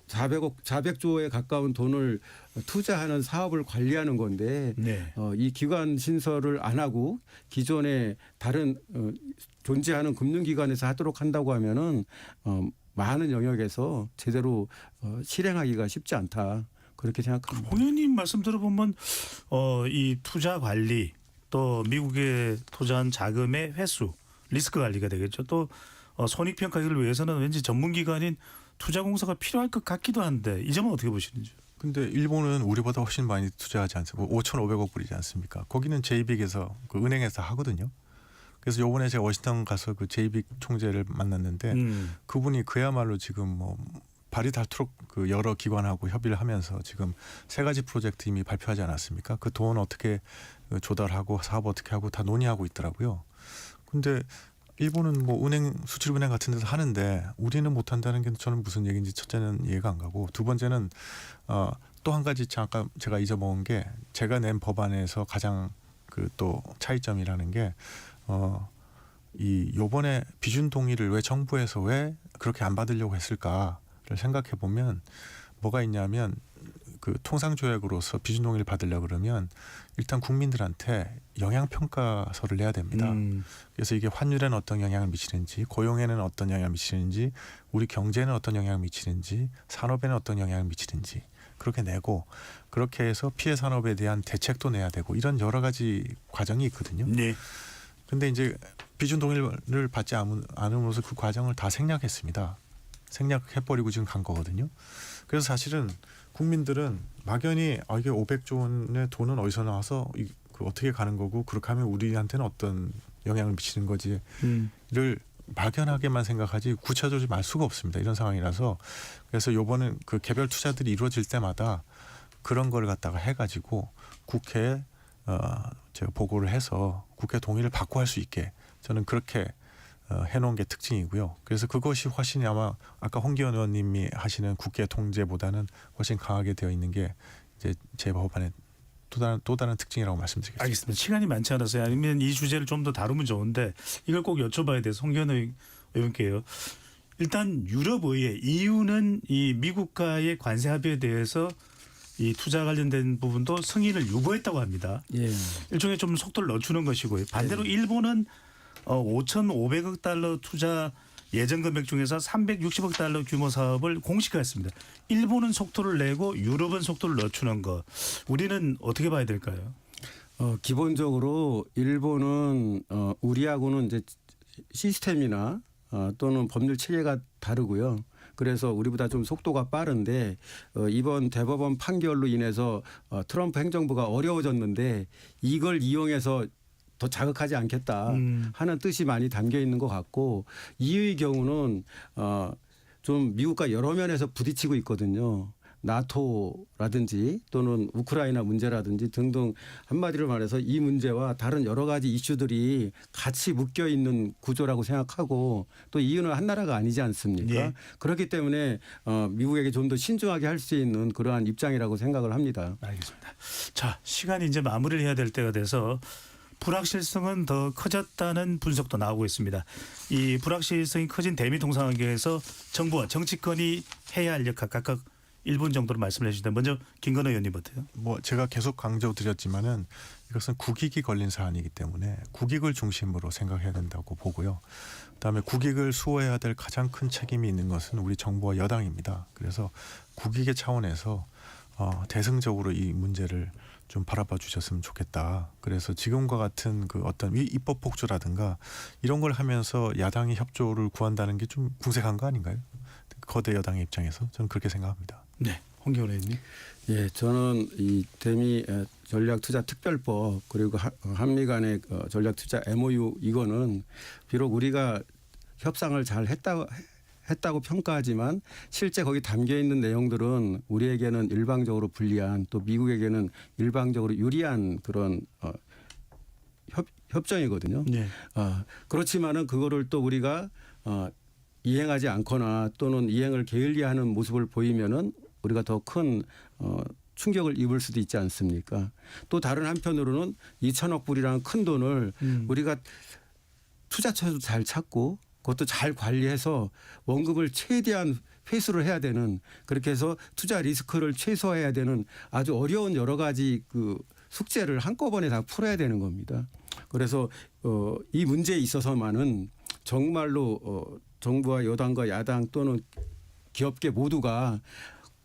400조에 가까운 돈을 투자하는 사업을 관리하는 건데 네. 이 기관 신설을 안 하고 기존에 다른 존재하는 금융기관에서 하도록 한다고 하면은 많은 영역에서 제대로 실행하기가 쉽지 않다. 그렇게 생각합니다. 홍 의원님 말씀 들어보면 이 투자 관리 또 미국에 투자한 자금의 회수 리스크 관리가 되겠죠. 또 손익 평가를 위해서는 왠지 전문기관인 투자공사가 필요할 것 같기도 한데 이 점은 어떻게 보시는지? 근데 일본은 우리보다 훨씬 많이 투자하지 않습니까? 5,500억 불이지 않습니까? 거기는 JBIC에서 그 은행에서 하거든요. 그래서 요번에 제가 워싱턴 가서 그 JBIC 총재를 만났는데 그분이 그야말로 지금 뭐 발이 닳도록 그 여러 기관하고 협의를 하면서 지금 3가지 프로젝트 이미 발표하지 않았습니까? 그 돈 어떻게 조달하고 사업 어떻게 하고 다 논의하고 있더라고요. 근데 일본은 뭐 은행 수출은행 같은 데서 하는데 우리는 못 한다는 게 저는 무슨 얘기인지 첫째는 이해가 안 가고 두 번째는 또 한 가지 잠깐 제가 잊어먹은 게 제가 낸 법안에서 가장 그 또 차이점이라는 게 이 요번에 비준 동의를 왜 정부에서 왜 그렇게 안 받으려고 했을까를 생각해 보면 뭐가 있냐면 그 통상조약으로서 비준 동의를 받으려고 그러면 일단 국민들한테 영향평가서를 내야 됩니다. 그래서 이게 환율에는 어떤 영향을 미치는지 고용에는 어떤 영향을 미치는지 우리 경제에는 어떤 영향을 미치는지 산업에는 어떤 영향을 미치는지 그렇게 내고 그렇게 해서 피해 산업에 대한 대책도 내야 되고 이런 여러 가지 과정이 있거든요. 네. 근데 이제 비준 동의를 받지 않음으로써 그 과정을 다 생략했습니다. 생략해버리고 지금 간 거거든요. 그래서 사실은 국민들은 막연히 이게 500조 원의 돈은 어디서 나와서 그 어떻게 가는 거고 그렇게 하면 우리한테는 어떤 영향을 미치는 거지를 막연하게만 생각하지 구체적으로 알 수가 없습니다. 이런 상황이라서 그래서 요번은 그 개별 투자들이 이루어질 때마다 그런 걸 갖다가 해가지고 국회에 제가 보고를 해서 국회 동의를 받고 할 수 있게 저는 그렇게 해놓은 게 특징이고요. 그래서 그것이 훨씬 아마 아까 홍기현 의원님이 하시는 국회 통제보다는 훨씬 강하게 되어 있는 게 이제 제 법안의 또 다른 특징이라고 말씀드리겠습니다. 알겠습니다. 시간이 많지 않아서요. 아니면 이 주제를 좀 더 다루면 좋은데 이걸 꼭 여쭤봐야 돼서 홍기현 의원께요. 일단 유럽의회 EU는 이 미국과의 관세 합의에 대해서 이 투자 관련된 부분도 승인을 유보했다고 합니다. 예. 일종의 좀 속도를 늦추는 것이고요. 반대로 일본은 5,500억 달러 투자 예정 금액 중에서 360억 달러 규모 사업을 공식화했습니다. 일본은 속도를 내고 유럽은 속도를 늦추는 거. 우리는 어떻게 봐야 될까요? 기본적으로 일본은 우리하고는 이제 시스템이나 또는 법률 체계가 다르고요. 그래서 우리보다 좀 속도가 빠른데 이번 대법원 판결로 인해서 트럼프 행정부가 어려워졌는데 이걸 이용해서 더 자극하지 않겠다 하는 뜻이 많이 담겨 있는 것 같고 EU의 경우는 좀 미국과 여러 면에서 부딪히고 있거든요. 나토라든지 또는 우크라이나 문제라든지 등등 한마디로 말해서 이 문제와 다른 여러 가지 이슈들이 같이 묶여 있는 구조라고 생각하고 또 EU는 한 나라가 아니지 않습니까? 예. 그렇기 때문에 미국에게 좀 더 신중하게 할 수 있는 그러한 입장이라고 생각을 합니다. 알겠습니다. 자, 시간이 이제 마무리를 해야 될 때가 돼서 불확실성은 더 커졌다는 분석도 나오고 있습니다. 이 불확실성이 커진 대미 통상 환경에서 정부와 정치권이 해야 할 역할 각각 1분 정도로 말씀을 해주시는데 먼저 김건호 의원님부터요. 뭐 제가 계속 강조드렸지만은 이것은 국익이 걸린 사안이기 때문에 국익을 중심으로 생각해야 된다고 보고요. 그다음에 국익을 수호해야 될 가장 큰 책임이 있는 것은 우리 정부와 여당입니다. 그래서 국익의 차원에서 대승적으로 이 문제를 좀 바라봐 주셨으면 좋겠다. 그래서 지금과 같은 그 어떤 입법 폭주라든가 이런 걸 하면서 야당이 협조를 구한다는 게 좀 궁색한 거 아닌가요? 거대 여당의 입장에서 저는 그렇게 생각합니다. 네, 홍기훈 의원님. 예, 저는 이 대미 전략투자특별법 그리고 한미 간의 전략투자 MOU 이거는 비록 우리가 협상을 잘 했다고 평가하지만 실제 거기 담겨 있는 내용들은 우리에게는 일방적으로 불리한 또 미국에게는 일방적으로 유리한 그런 협정이거든요. 네. 그렇지만은 그거를 또 우리가 이행하지 않거나 또는 이행을 게을리하는 모습을 보이면은 우리가 더 큰 충격을 입을 수도 있지 않습니까? 또 다른 한편으로는 2천억 불이라는 큰 돈을 우리가 투자처도 잘 찾고 그것도 잘 관리해서 원금을 최대한 회수를 해야 되는 그렇게 해서 투자 리스크를 최소화해야 되는 아주 어려운 여러 가지 그 숙제를 한꺼번에 다 풀어야 되는 겁니다. 그래서 이 문제에 있어서만은 정말로 정부와 여당과 야당 또는 기업계 모두가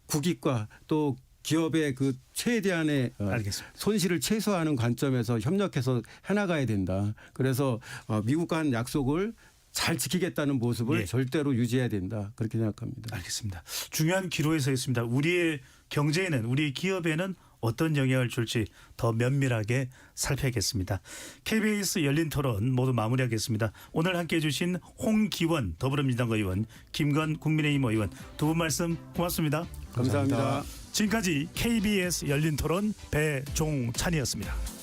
국익과 또 기업의 그 최대한의 알겠습니다. 손실을 최소화하는 관점에서 협력해서 해나가야 된다. 그래서 미국과 한 약속을 잘 지키겠다는 모습을 예. 절대로 유지해야 된다. 그렇게 생각합니다. 알겠습니다. 중요한 기로에 서 있습니다. 우리의 경제에는 우리 기업에는 어떤 영향을 줄지 더 면밀하게 살펴야겠습니다. KBS 열린 토론 모두 마무리하겠습니다. 오늘 함께해 주신 홍기원 더불어민주당 의원, 김건 국민의힘 의원 두 분 말씀 고맙습니다. 감사합니다. 지금까지 KBS 열린 토론 배종찬이었습니다.